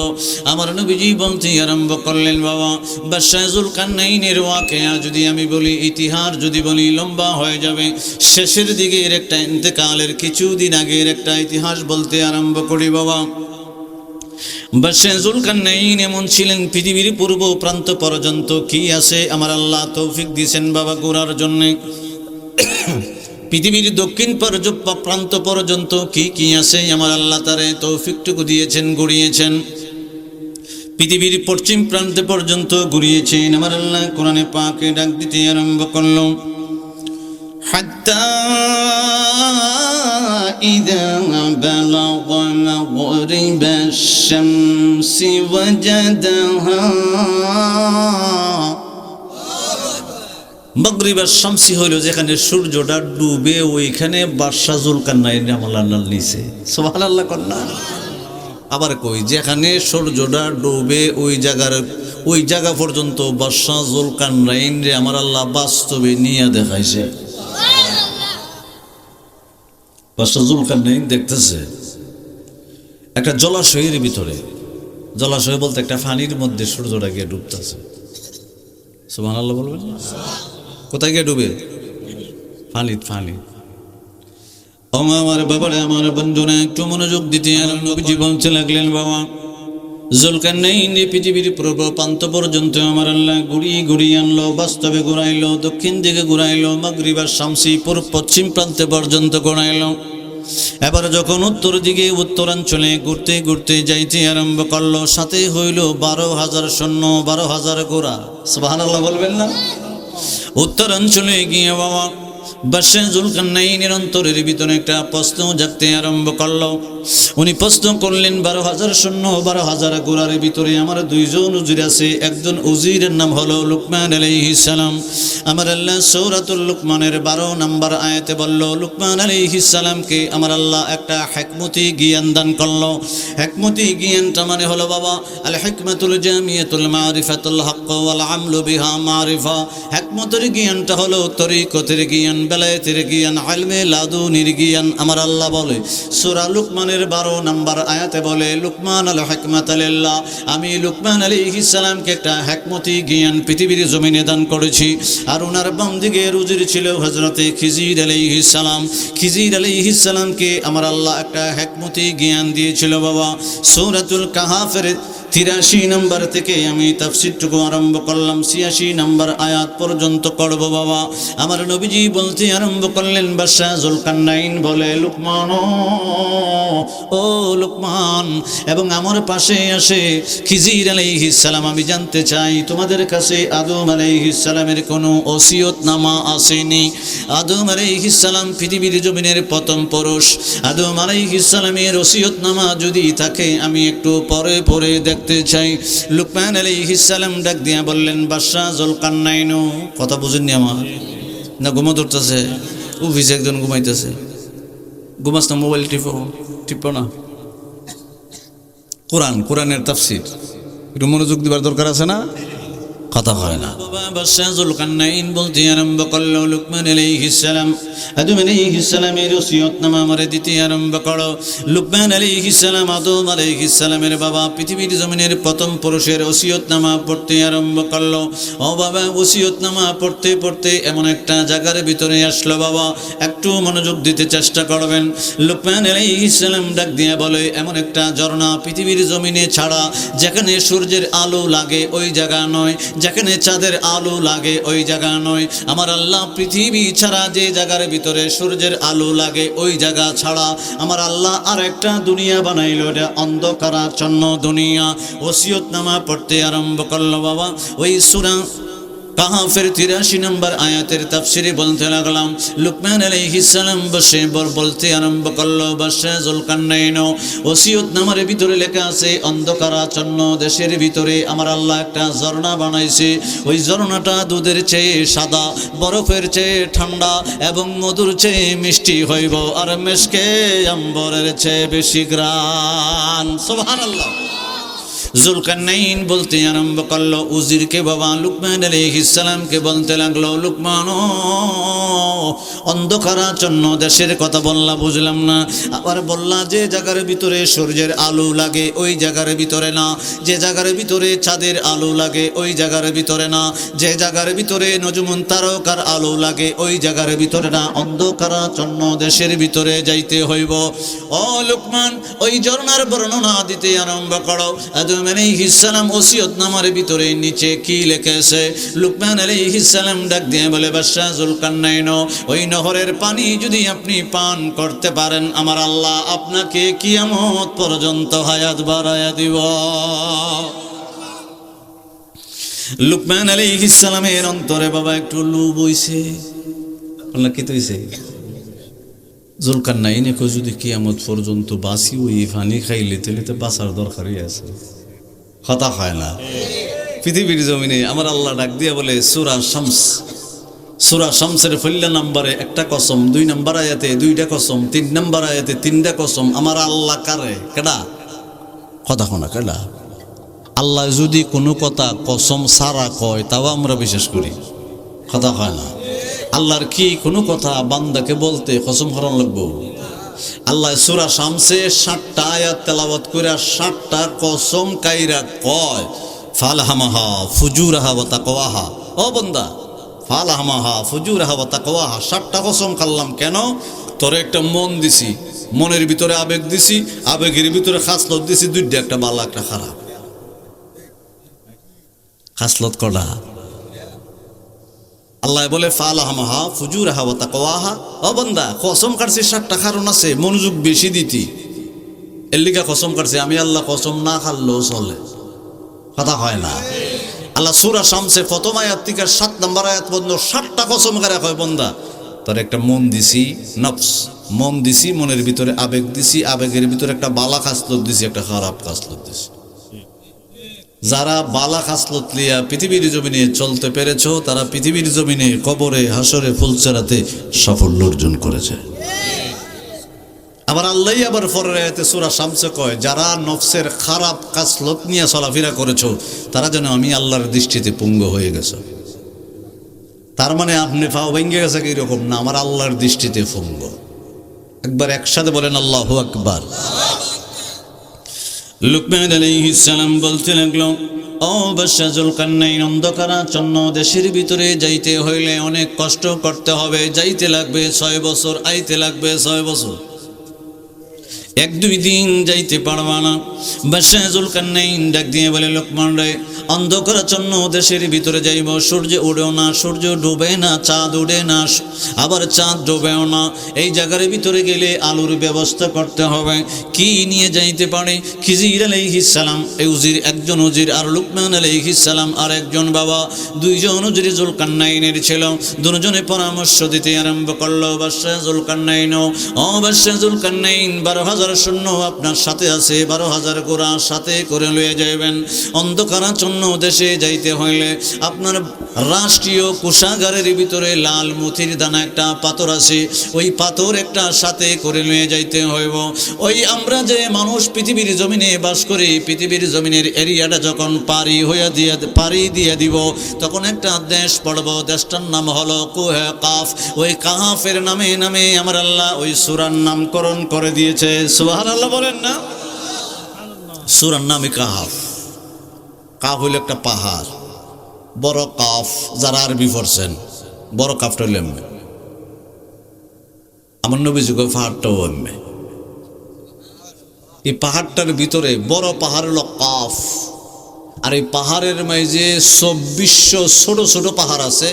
আমার নবীজি বলতে আরম্ভ করলেন, বাবা বাদশাহ জুলকারনাইনের ওয়াকিয়া যদি আমি বলি, ইতিহাস যদি বলি লম্বা হয়ে যাবে। শেষের দিকের একটা ইন্তেকালের কিছুদিন আগের একটা ইতিহাস বলতে আরম্ভ করি বাবা। বাদশাহ জুলকারনাইন এমন ছিলেন, পৃথিবীর পূর্ব প্রান্ত পর্যন্ত কি আছে আমার আল্লাহ তৌফিক দিয়েছেন বাবা ঘোরার জন্যে। পৃথিবীর দক্ষিণ প্রান্ত পর্যন্ত কি আছে আমার আল্লাহ তারে তৌফিকটুকু দিয়েছেন, ঘুরিয়েছেন। পৃথিবীর পশ্চিম প্রান্তে পর্যন্ত ঘুরিয়েছেন। আমার আল্লাহ কোরআনে পাকে ডাক দিতে আরম্ভ করল, হাত্তা إذا بلغ مغرب الشمس وجدها মাগরিবার শামসি হইল যেখানে সূর্যটা ডুবে, ওইখানে বাদশাহ জুলকারনাইন আমলানাল নিছে। সুবহানাল্লাহ কন্যা। আবার কই যেখানে সূর্যটা ডুবে ওই জায়গা পর্যন্ত বাদশাহ জুলকারনাইন রে আমার আল্লাহ বাস্তবে নিয়ে দেখাইছে। বাদশাহ জুলকারনাইন দেখতেছে একটা জলাশয়ের ভিতরে, জলাশয় বলতে একটা পানির মধ্যে সূর্যটা গিয়ে ডুবতেছে। সুবহানাল্লাহ বলবেন? কোথায় গিয়ে ডুবে? পানি। ও আমার বাবারে, আমার বন্ধুরা একটু মনোযোগ দিতে নবীজি বলতে লাগলেন, বাবা জুলকারনাইন পৃথিবীর পূর্ব প্রান্ত পর্যন্ত আমার আল্লাহ ঘুরিয়ে আনলো, বাস্তবে ঘুরাইলো, দক্ষিণ দিকে ঘুরাইলো, মাগরিবার শামসি পশ্চিম প্রান্তে পর্যন্ত ঘুরাইলো। এবার যখন উত্তর দিকে উত্তরাঞ্চলে ঘুরতে যাইতে আরম্ভ করলো, সাথে হইল 12,000 সৈন্য, 12,000 ঘোড়া। সুবহানাল্লাহ বলবেন না? উত্তরাঞ্চলে গিয়ে বাবা বাদশাহ জুলকারনাইনের অন্তরের ভিতরে একটা প্রশ্ন জাগতে আরম্ভ করলো। উনি প্রশ্ন করলেন, 12,000 সৈন্য, 12,000 ঘোড়ার ভিতরে আমার 2জন উজির আছে। একজন উজিরের নাম হলো লুকমান আলাইহিস সালাম। আমার আল্লাহ সূরাতুল লুকমানের 12 নম্বর আয়াতে বলল, লুকমান আলাইহিস সালামকে আমার আল্লাহ একটা হিকমতি জ্ঞান দান করলো। হিকমতি জ্ঞানটা মানে হলো বাবা আল হিকমাতুল জামিয়াতুল মারিফাতুল হক ওয়াল আমলু বিহা মারিফা। হেকমতের জ্ঞানটা হলো তরিকতের জ্ঞান, বেলায়েতের জ্ঞান, ইলমে লাদুনির জ্ঞান। আমার আল্লাহ বলে সূরা লুকমানের 12 নম্বর আয়াতে বলে, লুকমান আল হিকমাত লিল্লাহ, আমি লুকমান আলাইহিস সালামকে একটা হেকমতি জ্ঞান পৃথিবীর জমিনে দান করেছি। আর ওনার বাম দিকে রুজির ছিল হযরতে খিজির আলাইহিস সালাম। খিজির আলাইহিস সালামকে আমার আল্লাহ একটা হেকমতি জ্ঞান দিয়েছিল বাবা। সূরাতুল কাহাফের 83 নম্বর থেকে আমি তাফসীরটুকু আরম্ভ করলাম, 86 নম্বর আয়াত পর্যন্ত করব বাবা। আমার নবীজি বলতে আরম্ভ করলেন, বাদশা জুলকারনাইন বলে, লুকমান ও লুকমান, এবং আমার পাশে আসে খিজির আলাইহিস সালাম, আমি জানতে চাই তোমাদের কাছে আদম আলাইহিস সালামের কোনো ওসিয়তনামা আসেনি? আদম আলাইহিস সালাম পৃথিবীর জমিনের প্রথম পুরুষ। আদম আলাইহিস সালামের ওসিয়তনামা যদি থাকে আমি একটু পরে পরে দেখতে চাই। লুকমান আলাইহিস সালাম ডাক দিয়া বললেন, বাদশা জুলকারনাইন, কথা বুঝেননি আমার? না ঘুমো ধরতেছে? অফিসে একজন ঘুমাইতেছে, ঘুমাস না? মোবাইল টিপো না। কোরআনের তাফসীর একটু মনোযোগ দিবার দরকার আছে না? কথা হয় না। বাবা বাদশা জুলকারনাইন বলতে আরম্ভ করলো, লুকমান আলাইহিস সালাম, আদম আলাইহিস সালামের ওসিয়তনামা আমারে দিতে আরম্ভ করো। লুকমান আলাইহিস সালাম আদম আলাইহিস সালামের বাবা পৃথিবীর জমিনের প্রথম পুরুষের ওসিয়তনামা পড়তে আরম্ভ করলো। ও বাবা, ওসিয়তনামা পড়তে পড়তে এমন একটা জায়গার ভিতরে আসলো বাবা, একটু মনোযোগ দিতে চেষ্টা করবেন। লুকমান আলাইহিস সালাম ডাক দিয়া বলে, এমন একটা ঝর্ণা পৃথিবীর জমিনে ছাড়া যেখানে সূর্যের আলো লাগে ওই জায়গা নয়, যেখানে চাঁদের আলো লাগে ওই জায়গা নয়, আমার আল্লাহ পৃথিবী ছাড়া যে জায়গার ভিতরে সূর্যের আলো লাগে ওই জায়গা ছাড়া আমার আল্লাহ আর একটা দুনিয়া বানাইল, এটা অন্ধকারাচ্ছন্ন দুনিয়া। ওসিয়তনামা পড়তে আরম্ভ করলো বাবা। ওই সূরা কাহাফের 83 নম্বর আয়াতের তাফসীরে বলতে লাগলাম, লুকমান আলাইহিস সালাম বসে বলতে আরম্ভ করলো, বাদশা জুলকারনাইন, ওসিয়তনামার ভিতরে লেখা আছে অন্ধকারাচ্ছন্ন দেশের ভিতরে আমার আল্লাহ একটা ঝর্ণা বানাইছে। ওই ঝর্ণাটা দুধের চেয়ে সাদা, বরফের চেয়ে ঠান্ডা এবং মধুর চেয়ে মিষ্টি হইব, আর মেশকে আম্বরের চেয়ে বেশি গ্রান। সুবহানাল্লাহ। জুলকারনাইন বলতে আরম্ভ করলো উজিরকে বাবা লুকমান আলাইহিস সালামকে বলতে লাগলো, লুকমান অন্ধকারাচ্ছন্ন দেশের কথা বললা, বুঝলাম না। আবার বললা যে জায়গার ভিতরে সূর্যের আলো লাগে ওই জায়গার ভিতরে না, যে জায়গার ভিতরে চাঁদের আলো লাগে ওই জায়গার ভিতরে না, যে জায়গার ভিতরে নজমুন তারকার আলো লাগে ওই জায়গার ভিতরে না, অন্ধকারাচ্ছন্ন দেশের ভিতরে যাইতে হইব। ও লুকমান, ওই ঝর্ণার বর্ণনা দিতে আরম্ভ করো। আদম আলাইহিস সালাম ওসিয়তনামার ভিতরে নিচে কি লিখেছে? লুকমান আলাইহিস সালাম ডাক দিয়ে বলে, বাদশা জুলকারনাইন, ওই নহরের পানি যদি আপনি পান করতে পারেন আমার আল্লাহ আপনাকে কিয়ামত পর্যন্ত হায়াত বাড়ায়া দিব। লুকমান আলাইহিস সালামের অন্তরে বাবা একটু লোভ হইছে। বললা কি হইছে? জুলকারনাইনে কই যদি কিয়ামত পর্যন্ত বাঁচি ওই পানি খাইলে তাহলে তো বাঁচার দরকারই আছে। কথা হয় না? পৃথিবীর জমিনে আমার আল্লাহ ডাক দিয়া বলে, সূরা শামসের 14 নম্বরে একটা কসম, 2 নম্বর আয়াতে 2টা কসম, 3 নম্বর আয়াতে 3টা কসম। আমার আল্লাহ কারে? কেডা? কথা শোনা, কেডা? আল্লাহ যদি কোনো কথা কসম সারা কয় তাও আমরা বিশ্বাস করি। কথা হয় না? আল্লাহর কি কোনো কথা বান্দাকে বলতে কসম করানো লাগবো? আল্লাহ সূরা শামসে 60টা আয়াত তেলাওয়াত করে 60টা কসম কাইরা কয়, ফালহামাহা ফুজুরাহা ওয়া তাকওয়াহা। ও বান্দা, ফালহামাহা ফুজুরাহা ওয়া তাকওয়াহা, 60টা কসম খাল্লাম। কেন? তোরে একটা মন দিছি, মনের ভিতরে আবেগ দিছি, আবেগের ভিতরে খাসলত দিছি, দুইটা, একটা ভালো একটা খারাপ। খাসলত কটা? আল্লাহ বলে ফালহামাহা ফুজুরাহা ওয়া তাকওয়াহা। ও বান্দা, কসম কাটছি 60টা কারণ আছে, মনোযোগ বেশি দিতি, এর লিগা কসম কাটছি। আমি আল্লাহ কসম না খাললেও চলে। কথা হয় না? আল্লাহ সূরা শামসে প্রথম আয়াত থেকে 7 নম্বর আয়াত পর্যন্ত 60টা কসম করে কয়, বান্দা তোর একটা মন দিছি, নফস মন দিছি, মনের ভিতরে আবেগ দিছি, আবেগের ভিতরে একটা বালা খাসলত দিছি, একটা খারাপ খাসলত দিছি। যারা বালা খাসলত লিয়া পৃথিবীর জমিনে চলতে পেরেছো তারা পৃথিবীর জমিনে কবরে হাসরে ফুলচেরাতে সাফল্য অর্জন করেছে। আবার আল্লাহ আবার পরের আয়াতে সূরা শামসে কয়, যারা নফসের খারাপ খাসলত নিয়ে চলাফেরা করেছো তারা যেন আমি আল্লাহর দৃষ্টিতে পঙ্গু হয়ে গেছে। তার মানে আপনি পাও ভেঙে গেছে এরকম না, আমার আল্লাহর দৃষ্টিতে পঙ্গ। একবার একসাথে বলেন আল্লাহু আকবার। লুকমান আলাইহিস সালাম বলতে লাগলো, ও বাদশা জুলকারনাইন, অন্ধকারাচ্ছন্ন দেশের ভিতরে যাইতে হইলে অনেক কষ্ট করতে হবে। যাইতে লাগবে 6 বছর, আইতে লাগবে 6 বছর, 1-2 দিন যাইতে পারবা না। বাদশা জুলকারনাইন ডাক দিয়ে বলে, লোকমান রে, অন্ধকারাচ্ছন্ন দেশের ভিতরে যাইব, সূর্য উড়েও না, সূর্য ডুবে না, চাঁদ উড়ে না, আবার চাঁদ ডুবেও না। এই জায়গার ভিতরে গেলে আলোর ব্যবস্থা করতে হবে। কি নিয়ে যাইতে পারে? খিজির আলাইহিস সালাম এই উজির, একজন উজির, আর লুকমান আলাইহিস সালাম আর একজন বাবা, 2 জন উজির জুলকারনাইনের ছিল। দুজনে পরামর্শ দিতে আরম্ভ করলো। বাদশা জুলকারনাইন, ও বাদশা জুলকারনাইন, 12,000 সৈন্য আপনার সাথে আছে, 12,000 ঘোড়া সাথে করে লয়ে যাইবেন। অন্ধকারাচ্ছন্ন দেশে যাইতে হইলে আপনার রাষ্ট্রীয় কোষাগারের ভিতরে লাল মুথির দানা একটা পাথর আছে, ওই পাথর একটা সাথে করে লয়ে যাইতে হইব। ওই আমরা যে মানুষ পৃথিবীর জমিনে বাস করি, পৃথিবীর জমিনের এরিয়াটা যখন পাড়ি দিয়ে দিব, তখন একটা দেশ পড়ব, দেশটার নাম হলো কুহে কাফ। ওই কাহাফের নামে নামে আমার আল্লাহ ওই সূরার নামকরণ করে দিয়েছে। সুবহানাল্লাহ বলেন না? সূরার নামে কাহাফ। কাফ হইল একটা পাহাড়, বড় কাফ। যারা আরবি পড়ছেন, বড় কাফটা হইল এমনি, আমার নবীজি কয় পাহাড়টাও এমনি। এই পাহাড়টার ভিতরে বড় পাহাড় হলো কাফ। আর এই পাহাড়ের মাঝে 2400 ছোট ছোট পাহাড় আছে।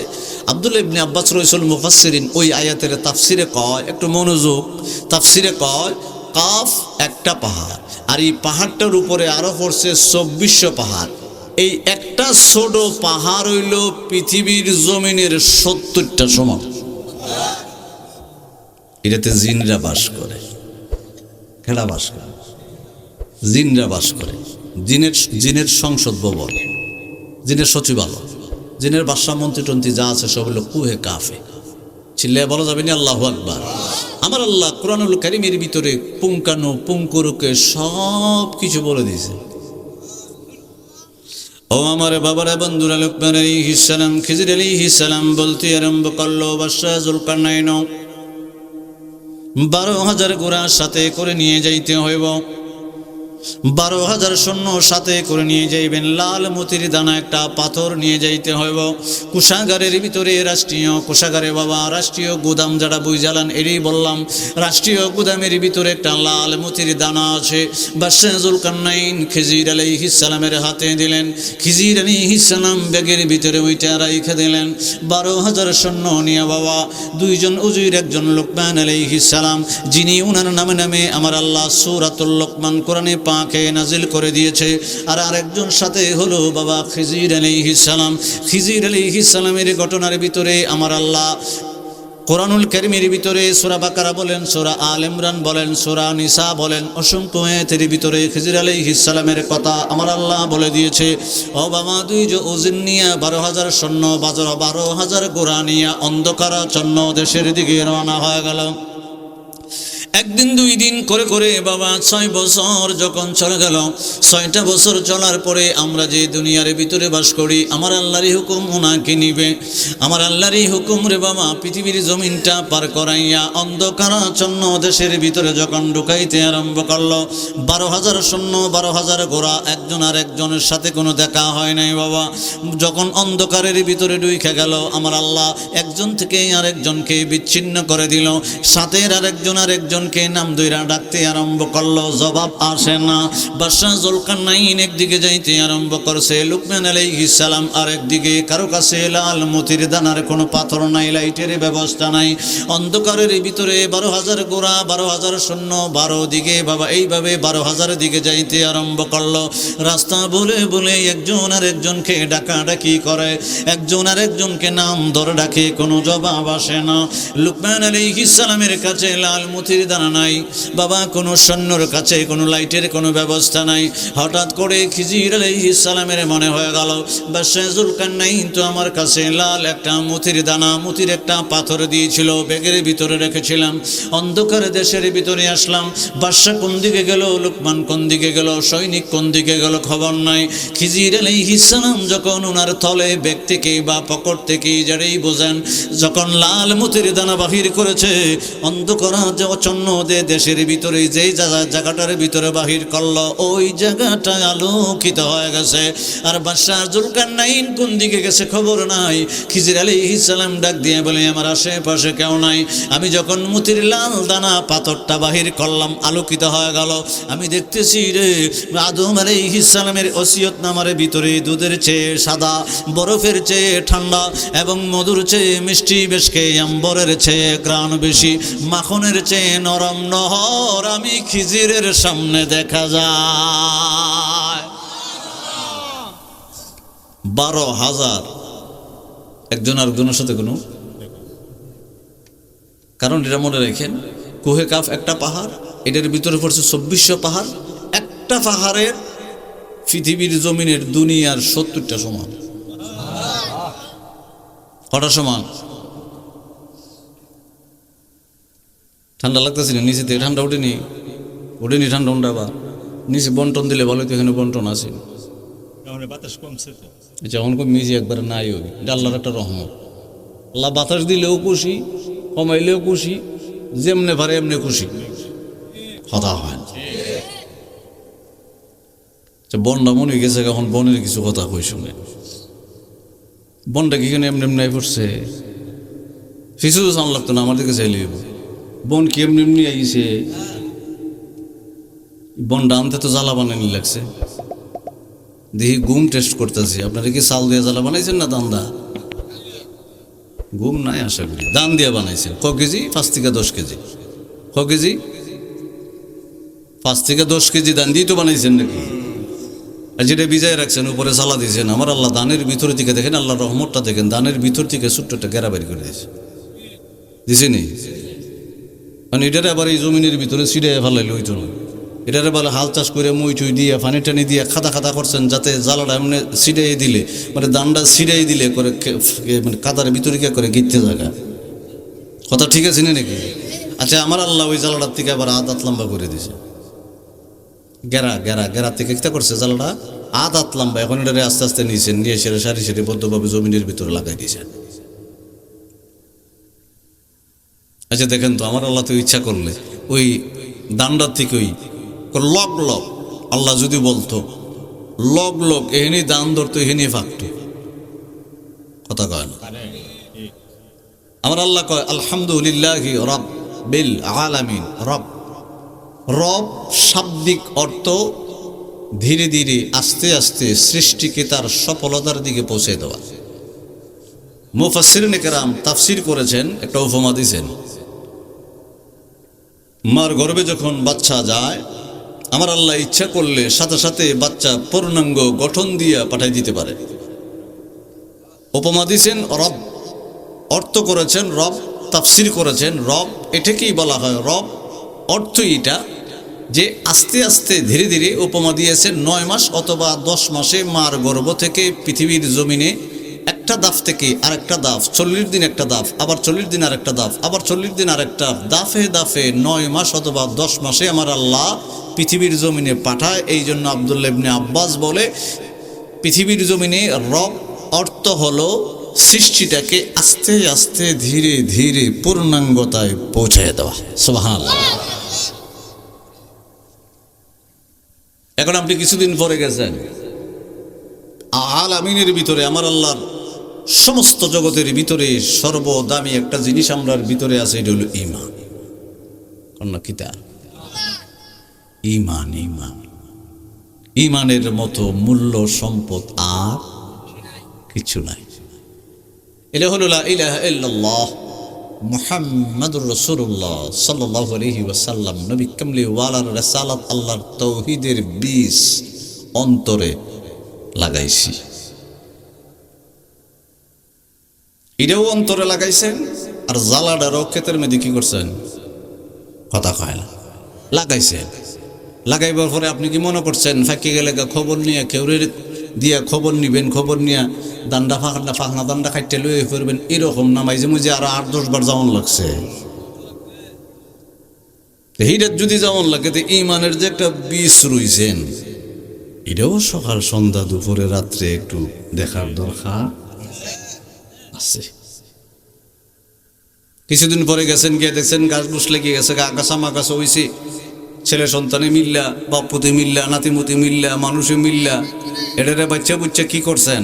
আব্দুল্লাহ ইবনে আব্বাস রাইসুল মুফাসসিরিন ওই আয়াতের তাফসিরে কয়, একটু মনোযোগ, তাফসিরে কয় কাফ একটা পাহাড়, আর এই পাহাড়টার উপরে আরো পড়ছে 2400 পাহাড়। এই একটা ছোট পাহাড় হইল পৃথিবীর জমিনের 70টা সমান। এটাতে জিনরা বাস করে। খেলা বাস করে, জিনরা বাস করে। জিনের সংসদ ভবন, জিনের সচিবালয়, জিনের বাদশা মন্ত্রী টন্ত্রী যা আছে সব হলো কুহে কাফে। চিল্লায় বলা যাবে না আল্লাহু আকবার। আমার আল্লাহ কোরআনুল কারীমের ভিতরে পুঙ্খানু পুঙ্কুরুকে সব কিছু বলে দিয়েছে। ও আমার বাবারা, বন্ধুরা, লুকমান আলাইহিস সালাম খিজির আলাইহিস সালাম বলতে আরম্ভ করলো, বাদশা জুলকারনাইন 12,000 ঘোড়া সাথে করে নিয়ে যাইতে হইব, 12,000 সৈন্য সাথে করে নিয়ে যাইবেন। লাল মতির দানা একটা পাথর নিয়ে যাইতে হইব। কোষাগারের ভিতরে, রাষ্ট্রীয় কোষাগারে বাবা, রাষ্ট্রীয় গুদাম যারা বুঝালান, এরই বললাম, রাষ্ট্রীয় গুদামের ভিতরে একটা লাল মতির দানা আছে। বাদশা জুলকারনাইন খিজির আলাইহিস সালামের হাতে দিলেন। খিজির আলাইহিস সালাম ব্যাগের ভিতরে ওইটা রাইখা দিলেন। 12,000 সৈন্য নিয়ে বাবা, 2 জন উজির, একজন লুকমান আলাইহিস সালাম, যিনি উনার নামে নামে আমার আল্লাহ সূরাতুল লুকমান কোরআনে পাকে নাজিল করে দিয়েছে, আর আরেকজন সাথে হলো বাবা খিজির আলাইহিস সালাম। খিজির আলাইহিস সালামের ঘটনার ভিতরে আমার আল্লাহ কোরআনুল কারীমের ভিতরে সূরা বাকারা বলেন, সূরা আল ইমরান বলেন, সূরা নিসা বলেন, অসংখ্য আয়াতের ভিতরে খিজির আলাইহিস সালামের কথা আমার আল্লাহ বলে দিয়েছে। ও বাবা, 2 জন উজির নিয়া 12,000 সৈন্য, 12,000 ঘোড়া নিয়া অন্ধকারাচ্ছন্ন দেশের দিকে রওনা হয়ে গেল। 1 দিন 2 দিন করে করে বাবা 6 বছর যখন চলে গেল, 6টা বছর চলার পরে আমরা যে দুনিয়ার ভিতরে বাস করি, আমার আল্লাহরই হুকুম ওনাকে নিবে। আমার আল্লাহরই হুকুম রে বাবা, পৃথিবীর জমিনটা পার করাইয়া অন্ধকারাচ্ছন্ন দেশের ভিতরে যখন ঢুকাইতে আরম্ভ করলো, 12,000 সৈন্য, 12,000 ঘোড়া, একজন আর একজনের সাথে কোনো দেখা হয় নাই বাবা। যখন অন্ধকারের ভিতরে ঢুকে গেল, আমার আল্লাহ একজন থেকে আরেকজনকে বিচ্ছিন্ন করে দিল। সাথে আরেকজন কে নাম দইরা ডাকতে আরম্ভ করলো, জবাব আসে না। বাদশা জুলকারনাইন একদিকে যাইতে আরম্ভ করছে, লুকমান আলাইহিস সালাম আরেকদিকে। কারো কাছে লাল মতির দানার কোনো পাথর নাই, লাইটের ব্যবস্থা নাই। অন্ধকারের ভিতরে 12,000 ঘোড়া, 12,000 সৈন্য, 12 দিকে বাবা, এইভাবে 12,000 দিকে যাইতে আরম্ভ করলো। রাস্তা বলে বলে একজন আর একজনকে ডাকাডাকি করে, একজন আর একজনকে নাম ধরে ডাকে, কোনো জবাব আসে না। লুকমান আলাইহিস সালামের কাছে লাল মতির ঠিকানা নাই, বাবা কোনো সৈন্যর কাছে কোনো লাইটের কোনো ব্যবস্থা নাই। হঠাৎ করে খিজির আলাইহিস সালামের মনে হয়ে গেল বাদশাহ জুলকারনাইন তো আমার কাছে লাল একটা মুতির দানা, মুতির একটা পাথর দিয়েছিল, ব্যাগের ভিতরে রেখেছিলাম। অন্ধকার দেশের ভিতরে আসলাম, বাদশাহ কোন দিকে গেল, লোকমান কোন দিকে গেল, সৈনিক কোন দিকে গেল, খবর নাই। খিজির আলাইহিস সালাম যখন ওনার থলে ব্যাগ থেকে বা পকেট থেকে যারেই বোঝেন, যখন লাল মুতির দানা বাহির করেছে, অন্ধকার যে অচন্ন দেশের ভিতরে যেই জায়গাটার ভিতরে বাহির করলো, ওই জায়গাটা আলোকিত হয়ে গেছে। আর বাদশাহ জুলকারনাইন কোন দিকে গেছে খবর নাই। খিজির আলাইহিস সালাম ডাক দিয়ে বলে, আমার আশেপাশে কেউ নাই। আমি যখন মুতির লাল দানা পাথরটা বাহির করলাম, আলোকিত হয়ে গেল। আমি দেখতেছি রে, আদম আলাইহিস সালামের ওসিয়তনামার ভিতরে দুধের চেয়ে সাদা, বরফের চেয়ে ঠান্ডা এবং মধুর চেয়ে মিষ্টি বেশকে, আম্বরের চেয়ে ঘ্রাণ বেশি, মাখনের চেয়ে নরম নহর আমি খিজিরের সামনে দেখা যায়। 12,000 একজন আরেকজনের সাথে কোনো কারণ এটা মনে রাখেন, কুহে কাফ একটা পাহাড়, এটার ভিতরে পড়ছে 2400 পাহাড়। একটা পাহাড়ের পৃথিবীর জমিনের দুনিয়ার 70টা সমান। কটা সমান? ঠান্ডা লাগতেছে না? নিচে থেকে ঠান্ডা ওঠেনি, ওঠেনি ঠান্ডা উন্ডা বা নিচে বন্টন দিলে ভালো, তো এখানে বন্টন আছে। যখন কমিয়েছি একবারে নাই, ওই এটা আল্লাহর একটা রহমত। আল্লাহ বাতাস দিলেও খুশি, কমাইলেও খুশি, যেমনে পারে এমনি খুশি, হতা হয় না। বনটা মনে গেছে, এখন বনের কিছু কথা কই শুনে। বনটা কি এখানে এমনি এমনি পড়ছে? কিছু তো সামনে লাগতো না, আমার দিকে চাইলে বন কি এমনি এমনি আইছে? বনটা আনতে তো জ্বালা বানানি লাগছে। দেখি গুম টেস্ট করতেছি, আপনারা কি চাল দিয়ে জ্বালা বানাইছেন না দান্দা? গুম নাই আশা করি, দান দিয়ে বানাইছেন। ক কেজি? 5 থেকে 10 কেজি। ক কেজি? 5 থেকে 10 কেজি দান দিয়ে তো বানাইছেন নাকি? আর যেটা বিজায় রাখছেন, উপরে জ্বালা দিয়েছেন। আমার আল্লাহ দানের ভিতর থেকে দেখেন, আল্লাহ রহমতটা দেখেন, দানের ভিতর থেকে ছোট্টটা গেরা বের করে দিয়েছে, দিছে নি? কারণ এটারে আবার এই জমিনের ভিতরে ছিঁড়ে ফেলাইলে হইতো না। এটারে বলে হাল চাষ করে মই টুই দিয়ে পানি টানি দিয়ে খাদা খাদা করছেন, যাতে জ্বালাটা এমনি ছিঁড়াই দিলে, মানে দানটা ছিঁড়াই দিলে করে মানে কাদার ভিতরে কে করে গিতে জায়গা। কথা ঠিক আছে নাকি? আচ্ছা, আমার আল্লাহ ওই জ্বালাটার থেকে আবার আদাত লম্বা করে দিয়েছে। গেরা গেরা গেরা থেকে কিতা করছে, জ্বালাটা আদাত লম্বা। এখন এটারে আস্তে আস্তে নিয়েছেন, নিয়ে সেরে সারি সারি বদ্ধভাবে জমিনের ভিতরে লাগাই দিয়েছেন। আচ্ছা দেখেন তো, আমার আল্লাহ তো ইচ্ছা করলে ওই দান্ডার থেকে ওই লগ লগ আল্লাহ যদি বলতো লগ লগ এহেনি দান ধরতো, এহেনি ফাঁকতো। কথা কয় না? আমার আল্লাহ কয় আলহামদুলিল্লাহি রাব্বিল আলামিন। রব, রব শাব্দিক অর্থ ধীরে ধীরে আস্তে আস্তে সৃষ্টিকে তার সফলতার দিকে পৌঁছে দেওয়া। মুফাসসিরিনে কেরাম তাফসীর করেছেন, একটা উপমা দিয়েছেন। মার গর্ভে যখন বাচ্চা যায়, আমার আল্লাহ ইচ্ছা করলে সাথে সাথে বাচ্চা পূর্ণাঙ্গ গঠন দিয়া পাঠাই দিতে পারে। উপমা দিয়েছেন রব, অর্থ করেছেন রব, তাফসীর করেছেন রব। এটাকেই বলা হয় রব। অর্থ এটা যে আস্তে আস্তে ধীরে ধীরে উপমা দিয়েছেন 9 মাস অথবা 10 মাসে মার গর্ভ থেকে পৃথিবীর জমিনে একটা দাফ থেকে আরেকটা দাফ, 40 দিন একটা দাফ, আবার 40 দিন আরেকটা দাফ, আবার 40 দিন আরেকটা দাফে দাফে 9 মাস অথবা 10 মাসে আমার আল্লাহ পৃথিবীর জমিনে পাঠায়। এই জন্য আব্দুল্লাহ ইবনে আব্বাস বলে, পৃথিবীর জমিনে রব অর্থ হলো সৃষ্টিটাকে আস্তে আস্তে ধীরে ধীরে পূর্ণাঙ্গতায় পৌঁছায় দেওয়া। সুবহানাল্লাহ। এখন আপনি কিছুদিন পরে গেছেন, আলামিনের ভিতরে আমার আল্লাহর সমস্ত জগতের ভিতরে সর্বদামি একটা জিনিস আমরার ভিতরে আছে, এটা হলো ঈমান। কন্যা কিতা? ঈমান। ঈমান, ঈমানের মতো মূল্য সম্পদ আর কিছু নাই। এটা হলো লা ইলাহা ইল্লাল্লাহ মুহাম্মাদুর রাসূলুল্লাহ সাল্লাল্লাহু আলাইহি ওয়াসাল্লাম, নবী কামলি ওয়ালার রাসালাত, আল্লাহর তাওহীদের বীজ অন্তরে লাগাইছি। এটাও অন্তরে লাগাইছেন, আর জ্বালাটারও ক্ষেতের মধ্যে কি করছেন? কথা কয় না, লাগাইছেন। লাগাইবার পরে আপনি কি মনে করছেন ফাঁকি গেলে খবর নিয়ে কেউরে দিয়া খবর নিবেন, খবর নিয়ে দান্ডা ফাঁকনা দান্ডা খাইতে লয়ে ফিরবেন, এরকম না। মাঝে মাঝে আরো 8-10 বার যেমন লাগছে, এইটা যদি যেমন লাগে তো ইমানের যে একটা বীজ রইছেন, এটাও সকাল সন্ধ্যা দুপুরে রাত্রে একটু দেখার দরকার আছে। কিছুদিন পরে গেছেন, গিয়ে দেখছেন গাছ বুস লেগে গেছে, আগাছা মাগাছা হয়েছে, ছেলে সন্তানে মিল্লা, বাপুতে মিল্লা, নাতিমতি মিল্লা, মানুষে মিল্লা, এটারে বাচ্চা বুচ্চা কি করছেন?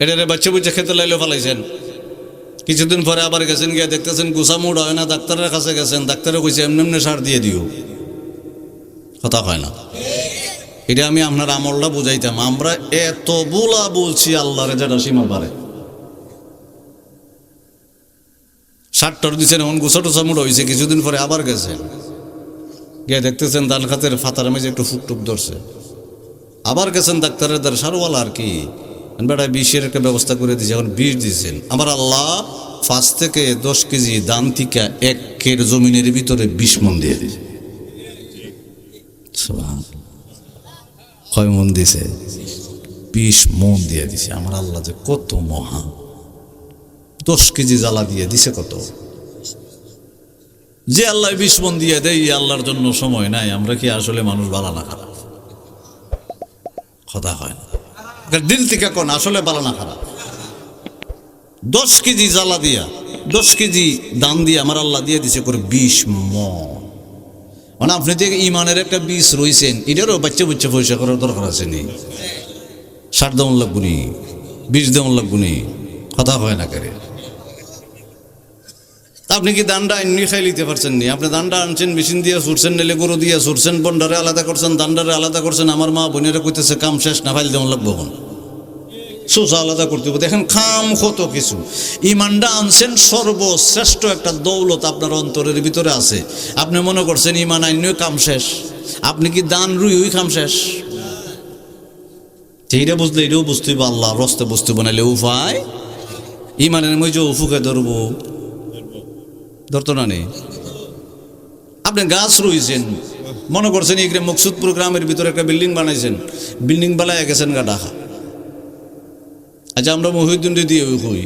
এটারে বাচ্চা বুচ্চা খেতে লাইলে ফেলাইছেন। কিছুদিন পরে আবার গেছেন, গিয়ে দেখতেছেন গুছা মুড় হয় না, ডাক্তারের কাছে গেছেন, ডাক্তারে কইছে এমনি এমনি সার দিয়ে দিও। কথা হয় না। এটা আমি আপনার আমলটা বুঝাইতাম, আমরা এত বোলা বলছি আল্লাহরে যেটা সীমা পারে। সারটার দিচ্ছেন, এমন গুছা টুসা মুড় হয়েছে। কিছুদিন পরে আবার গেছেন, গিয়ে দেখতেছেন ধান খাতের ফাতার মেঝে একটু ফুকটুক ধরছে। আবার গেছেন ডাক্তারের দ্বারা, সারওয়ালা আর কি বেটা বিষের একটা ব্যবস্থা করে দিয়েছে, এখন বিষ দিয়েছেন। আমার আল্লাহ 5 থেকে 10 কেজি দান থেকে 1 কের জমিনের ভিতরে 20 মন দিয়ে দিয়েছে। কয় মন দিছে? 20 মন দিয়ে দিছে। আমার আল্লাহ যে কত মহা, 10 কেজি জ্বালা দিয়ে দিছে কত। যে আল্লাহ 20 মন দিয়ে দেয়, আল্লাহর জন্য সময় নাই। আমরা কি আসলে মানুষ ভালো না খারাপ? কথা হয় না, দিল থেকে কোন আসলে ভালো না খারাপ। 10 কেজি জ্বালা দিয়া, 10 কেজি দান দিয়ে আমার আল্লাহ দিয়ে দিছে করে 20 মন। মানে আপনি যে ইমানের একটা বীজ রয়েছেন, এটারও বাচ্চা বুচ্চা পয়সা করার দরকার আছে নি? সার দেওয়ান লাগবো নি, বীজ দেওয়ান লাগবো নি? কথা হয় না করে। আপনি কি দান্ডা এমনি খাই লিতে পারছেন নি? আপনি দান্ডা আনছেন, মেশিন দিয়ে ছুটছেন, নেলে গরু দিয়ে ছুটছেন, বন্ডারে আলাদা করছেন, দান্ডারে আলাদা করছেন। আমার মা বোনেরা কইতেছে কাম শেষ না, ফাইল দেওয়ান লাগবো। এখন সোজা আলাদা করতে হবে। দেখেন খাম কত কিছু। ইমানটা আনছেন, সর্বশ্রেষ্ঠ একটা দৌলত আপনার অন্তরের ভিতরে আছে। আপনি মনে করছেন ইমান আইন কাম শেষ। আপনি কি দান রুই ওই কাম শেষ? এইটা বুঝলে এটাও বুঝতে হইব, আল্লাহ রস্তে বুঝতে বানাইলে উপায়। ইমানের মধ্যে উফুকে ধরবো, ধরতো না নেই। আপনি গাছ রয়েছেন, মনে করছেন এই মকসুদপুর গ্রামের ভিতরে একটা বিল্ডিং বানাইছেন, বিল্ডিং বানায় গেছেন গা ঢাকা। আচ্ছা, আমরা মহিউদ্দিন দিয়ে হই,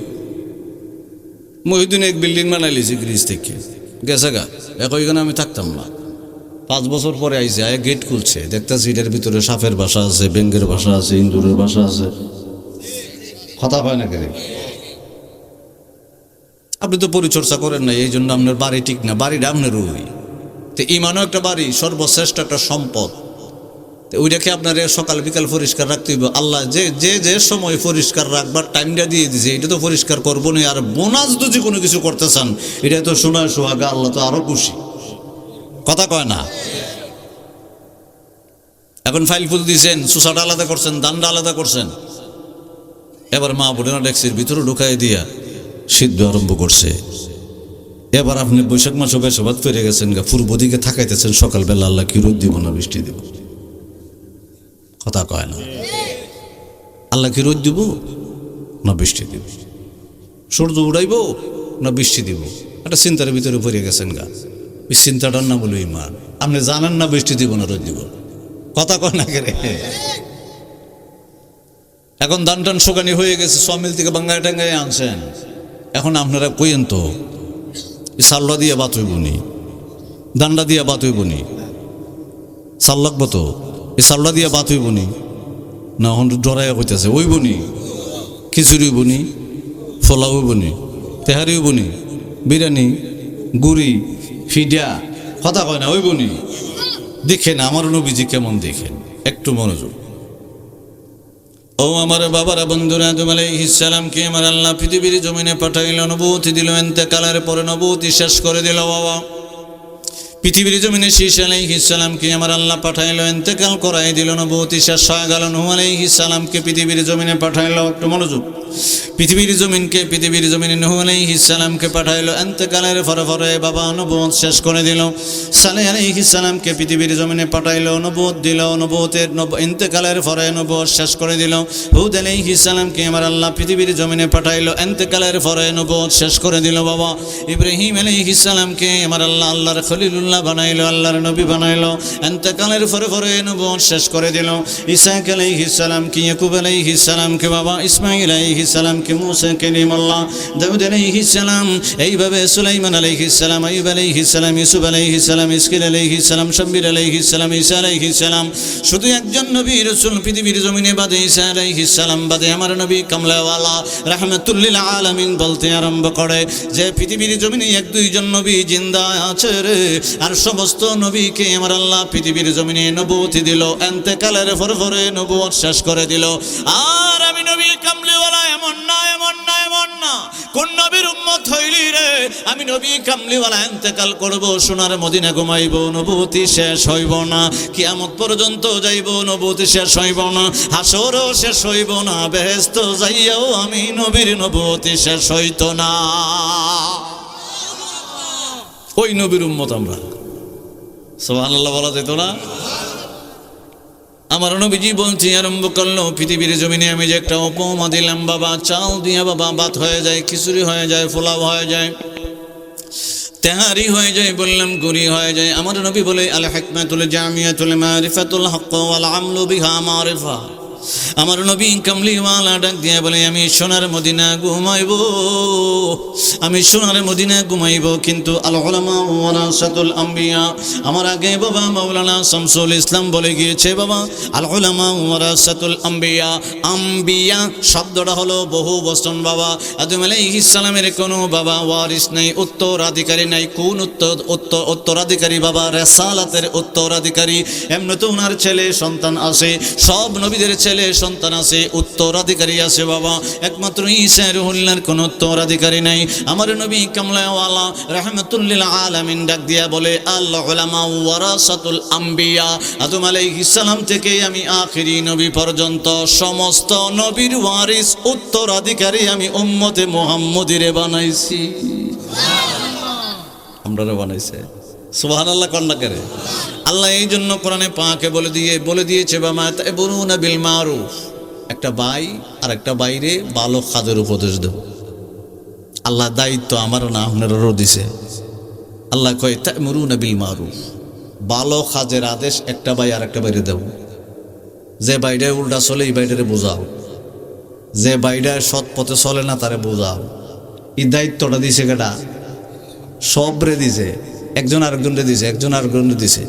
মহিউদ্দিন এক বিল্ডিং বানাই লিছি গ্রিজ থেকে, গেছে গা। এখানে আমি থাকতাম না। 5 বছর পরে আইসে, আয় গেট খুলছে, দেখতেছি এটার ভিতরে সাপের বাসা আছে, ব্যাঙ্গের বাসা আছে, ইন্দুরের বাসা আছে। কথা হয় না কেন? আপনি তো পরিচর্যা করেন না, এই জন্য আপনার বাড়ি ঠিক না। বাড়িটা আপনার ওই তো ইমানও একটা বাড়ি, সর্বশ্রেষ্ঠ একটা সম্পদ। তো ওইটাকে আপনার সকাল বিকাল পরিষ্কার রাখতে হইব। আল্লাহ যে যে যে সময় পরিষ্কার রাখবার টাইমটা দিয়ে দিছে, এটা তো পরিষ্কার করবো না। আর বোনাস যদি কোনো কিছু করতে চান, এটা তো শোনায় সোহাগা, আল্লাহ তো আরো খুশি। কথা কয় না। এখন ফাইল ফুল দিয়েছেন, সুসাটা আলাদা করছেন, দান্ডা আলাদা করছেন। এবার মা বোনেরা ডেক্সির ভিতরে ঢুকাই দিয়া সিদ্ধ আরম্ভ করছে। এবার আপনি বৈশাখ মাসে বেশবাদ ফিরে গেছেন গা, পূর্ব দিকে থাকাইতেছেন, সকালবেলা আল্লাহ কি রোদ দিব না বৃষ্টি দিব? কথা কয় না। আল্লাহ কি রোদ দিব না বৃষ্টি দিব? সূর্য উড়াইব না বৃষ্টি দিব? একটা চিন্তার ভিতরে পড়ে গেছেন গা। ওই চিন্তাটার না বলে ইমান। আপনি জানেন না বৃষ্টি দিব না রোদ দিব? কথা কয় না কেরে? এখন ধান টান শোকানি হয়ে গেছে, সমিল থেকে বাঙ্গায় টাঙ্গায় আনছেন। এখন আপনারা কইেন তো, সাল্লা দিয়ে বাত হইব নি, দান্ডা দিয়ে বাত হইব নি? সাল লাগবো তো, এই সাল্লা দিয়ে বাত হইব নি? না এখন ডরাইয়া কইতেছে ওইব নি, খিচুড়ি হইব নি, ফোলা হইব নি, তেহারি হইব নি, বিরিয়ানি, গুড়ি, ফিডা। কথা কয় না ওইব নি? দেখেন আমার নবীজি কেমন, দেখেন একটু মনোযোগ। ও আমার বাবারা, বন্ধুরা, আদম আলাইহিস সালামকে আমার আল্লাহ পৃথিবীর জমিনে পাঠাইল, নবুয়ত দিল, ইন্তেকালের পরে নবুয়ত শেষ করে দিল। বাবা পৃথিবীর জমিনে শীষ আলাইহিস সালামকে আমার আল্লাহ পাঠাইলো, ইন্তেকাল করাই দিল, নবুয়তি শেষ হয়ে গেল। নূহ আলাইহিস সালামকে পৃথিবীর জমিনে পাঠাইলো, একটু মনোযোগ, পৃথিবীর জমিনে নূহ আলাইহিস সালামকে পাঠাইলো, ইন্তেকালের পরে বাবা নবুয়ত শেষ করে দিল। সালেহ আলাইহিস সালামকে পৃথিবীর জমিনে পাঠাইলো, নবুয়ত দিল, নবুয়তের ইন্তেকালের পরে নবুয়ত শেষ করে দিল। হুদ আলাইহিস সালামকে আমার আল্লাহ পৃথিবীর জমিনে পাঠাইলো, ইন্তেকালের পরে নবুয়ত শেষ করে দিল। বাবা ইব্রাহিম আলাইহিস সালামকে আমার আল্লাহ আল্লাহর খলিলুল্লাহ বানাইলো, আল্লাহর নবী বানাইলো, ইন্তেকালের পরে নবুয়ত শেষ করে দিল। ইসহাক আলাইহিস সালামকে, ইয়াকুব আলাইহিস সালামকে, বাবা ইসমাঈল আলাইহিস সালামকে, মুসা কালিমুল্লাহ, দাউদ আলাইহিস সালাম, এইভাবে সুলাইমান আলাইহিস সালাম, আইয়ুব আলাইহিস সালাম, ইউসুফ আলাইহিস সালাম, ইসকিল আলাইহিস সালাম, শাব্বির আলাইহিস সালাম, ঈসা আলাইহিস সালাম। শুধু একজন নবী রাসূল পৃথিবীর জমিনে বাদে ঈসা আলাইহিস সালাম বাদে আমার নবী কামলাওয়ালা রাহমাতুল লিল আলামিন বলতে আরম্ভ করে যে পৃথিবীর জমিনে এক দুইজন নবী জিন্দা আছে রে, আর সমস্ত নবীকে আমার আল্লাহ পৃথিবীর জমিনে নবুয়তি দিল, ইন্তেকালের পরে নবুয়ত শেষ করে দিল। আর আমি নবী কামলিওয়ালা এমন না কোন নবীর উম্মত হইলি রে, আমি নবী কামলিওয়ালা ইন্তেকাল করব, সোনার মদিনা ঘুমাইব, নবুয়তি শেষ হইব না, কিয়ামত পর্যন্ত যাইব, নবুয়তি শেষ হইব না, হাসরও শেষ হইব না, বেহেশত যাইয়াও আমি নবীর নবুয়তি শেষ হইত না। ওই নবীর উম্মত আমরা, সুবহানাল্লাহ বলা যেত না? আমার নবীজি বলতে আরম্ভ করলো, পৃথিবীর জমিনে আমি যে একটা উপমা দিলাম বাবা, চাল দিয়া বাবা ভাত হয়ে যায়, খিচুড়ি হয়ে যায়, পোলাও হয়ে যায়, তেহারি হয়ে যায়, বললাম গুরি হয়ে যায়। আমার নবী বলে আল হিকমাতুল জামিয়াতুল মারিফাতুল হক ওয়াল আমলু বিহা মারিফা। আমার নবী কামলিওয়ালা ডাক দিয়ে বলে আমি সোনার মদিনা ঘুমাইব, আমি সোনার মদিনা ঘুমাইব, কিন্তু আল উলামা ওয়ারাসাতুল আম্বিয়া, আমার আগে বাবা মাওলানা শামসুল ইসলাম বলে গিয়েছে বাবা আল উলামা ওয়ারাসাতুল আম্বিয়া। আম্বিয়া শব্দটা হলো বহু বচন বাবা। আদম আলাইহিস সালামের কোনো বাবা ওয়ারিস নাই, উত্তরাধিকারী নাই। কোন উত্তরাধিকারী বাবা? রিসালাতের উত্তরাধিকারী। এমনি তো ওনার ছেলে সন্তান আছে, সব নবীদের ছেলে সন্তান আছে, উত্তরাধিকারী আছে বাবা, একমাত্র ঈসা রুহুল্লাহর কোনো উত্তরাধিকারী নাই। আমার নবী কামলাওয়ালা রাহমাতুল লিল আলামিন ডাক দিয়া বলে আল উলামা ওয়ারাসাতুল আম্বিয়া। আদম আলাইহিস সালাম থেকে আমি আখিরি নবী পর্যন্ত সমস্ত নবীর ওয়ারিস উত্তরাধিকারী আমি উম্মতে মুহাম্মদীরে বানাইছি। আমরারে বানাইছে, সুবহানাল্লাহ কন্যা করে। আল্লাহ এই জন্য কোরআনে পাকে বলে দিয়েছে বাবা তা'মুরুনা বিল মারুফ, একটা ভাই আর একটা বাইরে ভালো কাজের উপদেশ দেব। আল্লাহ দায়িত্ব আমার না আপনারও দিছে। আল্লাহ কয় তা'মুরুনা বিল মারুফ, ভালো কাজের আদেশ একটা ভাই আর একটা বাইরে দেব। যে বাইরে উল্টা চলে এই বাইরে বোঝাও, যে বাইরে সৎ পথে চলে না তারে বোঝাও। এই দায়িত্বটা দিছে কেটা? সবরে দিছে, একজন আরেকজনরে দিছে, একজন আরেকজনরে দিছে।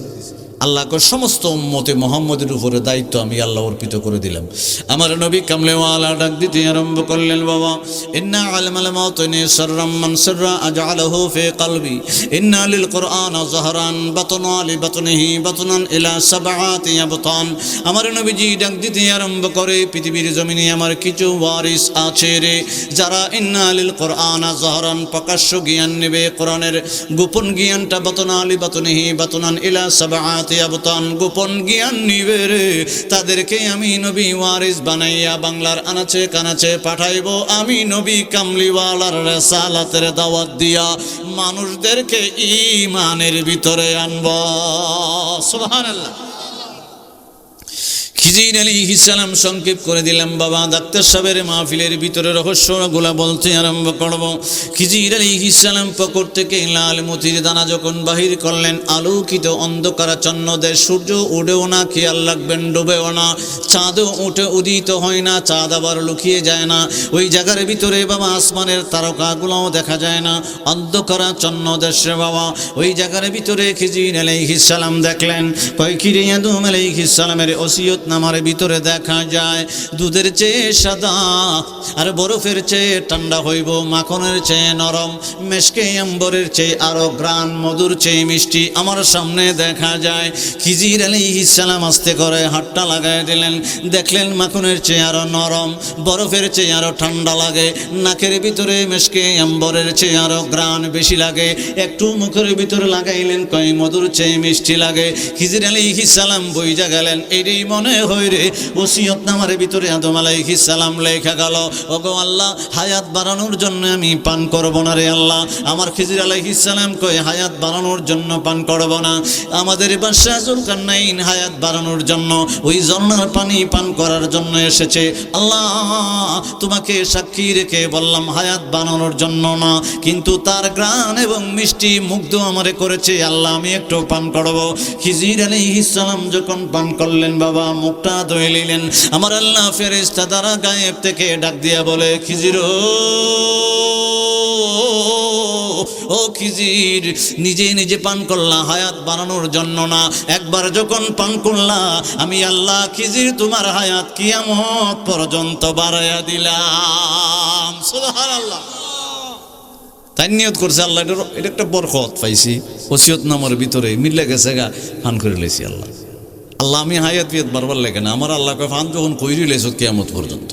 আল্লাহ কয় সমস্ত উম্মতে মুহাম্মদের উপরে দায়িত্ব আমি আল্লাহ অর্পিত করে দিলাম। আমার নবী কামলেওয়ালা ডাক দিতে আরম্ভ করলেন বাবা ইন্না আলমাল মাউতিনি সাররাম মান সাররা আজআলাহু ফি কলবি ইন্না লিল কুরআন যাহরান বাতনা লি বাতনিহি বাতনান ইলা সাবআতি আবতান। আমার নবীজি ডাক দিতে আরম্ভ করে পৃথিবীর জমিনে আমার কিছু ওয়ারিস আছে রে, যারা ইন্না লিল কুরআন যাহরান প্রকাশ্য জ্ঞান নেবে, কোরআনের গোপন জ্ঞানটা বাতনা লি বাতনিহি বাতনান ইলা সাবআতি আবতান গোপন জ্ঞান নিবে রে, তাদেরকে আমি নবী ওয়ারিস বানাইয়া বাংলার আনাচে কানাচে পাঠাইব। আমি নবী কামলিওয়ালার রিসালাতের দাওয়াত দিয়া মানুষদেরকে ঈমানের ভিতরে আনব। সুবহানাল্লাহ। খিজির আলাইহিস সালাম সংক্ষেপ করে দিলাম বাবা, ডাক্তার সাহেবের মাহফিলের ভিতরে রহস্যগুলা বলতে আরম্ভ করব। খিজির আলাইহিস সালাম পুকুর থেকে লাল মতির দানা যখন বাহির করলেন, আলোকিত অন্ধকারাচ্ছন্ন দেশ, সূর্য উঠেও না, খেয়াল রাখবেন ডুবেও না, চাঁদও উঠে উদিত হয় না, চাঁদ আবার লুকিয়ে যায় না। ওই জায়গার ভিতরে বাবা আসমানের তারকাগুলোও দেখা যায় না, অন্ধকারাচ্ছন্ন দেশে বাবা। ওই জায়গার ভিতরে খিজির আলাইহিস সালাম দেখলেন, কয় কি রে আদম আলাইহিস সালামের ওসিয়ত ওসিয়তনামার ভিতরে দেখা যায় দুধের চেয়ে সাদা আর বরফের চেয়ে ঠান্ডা হইব, মাখনের চেয়ে নরম, মেশকে আম্বরের চেয়ে আরো গ্রান, মধুর চেয়ে মিষ্টি আমার সামনে দেখা যায়। খিজির আলাইহিস সালাম আস্তে করে হাতটা লাগায় দিলেন, দেখলেন মাখনের চেয়ে আরো নরম, বরফের চেয়ে আরো ঠান্ডা লাগে, নাকের ভিতরে মেশকে আম্বরের চেয়ে আরো গ্রান বেশি লাগে, একটু মুখের ভিতরে লাগাইলেন, কয় মধুর চেয়ে মিষ্টি লাগে। খিজির আলাইহিস সালাম বইজা গেলেন, এরই মনে হয় রে ওসিয়তনামার ভিতরে আদম আলাইহিস সালাম লেখা গেল। ওগো আল্লাহ, হায়াত বাড়ানোর জন্য আমি পান করব না রে আল্লাহ। আমার খিজির আলাইহিস সালাম কয় হায়াত বাড়ানোর জন্য পান করব না, আমাদের বাদশা জুলকারনাইন হায়াত বাড়ানোর জন্য ওই ঝর্ণার পানি পান করার জন্য এসেছে। আল্লাহ, তোমাকে সাক্ষী রেখে বললাম হায়াত বাড়ানোর জন্য না, কিন্তু তার গ্রান এবং মিষ্টি মুগ্ধ আমারে করেছে আল্লাহ, আমি একটু পান করব। খিজির আলাইহিস সালাম যখন পান করলেন বাবা, মুখটা ধুয়ে নিলেন, আমার আল্লাহ ফেরেশতা দ্বারা গায়েব থেকে ডাক দিয়া বলে, খিজির ও খিজির, নিজে নিজে পান করলা হায়াত বাড়ানোর জন্য না, একবার যখন পান করলা আমি আল্লাহ খিজির তোমার হায়াত কিয়ামত পর্যন্ত বাড়াইয়া দিলাম। সুবহানাল্লাহ। তাই নিয়ত করছে আল্লাহ, এটা একটা বরকত পাইছি, ওসিয়তনামার ভিতরে মিলে গেছে গা, পান করে লেছি আল্লাহ। আল্লাহ আমি হায়াত পিয়াত বারবার লেগে না, আমার আল্লাহকে ফান যখন কইরি লেছ কিয়ামত পর্যন্ত।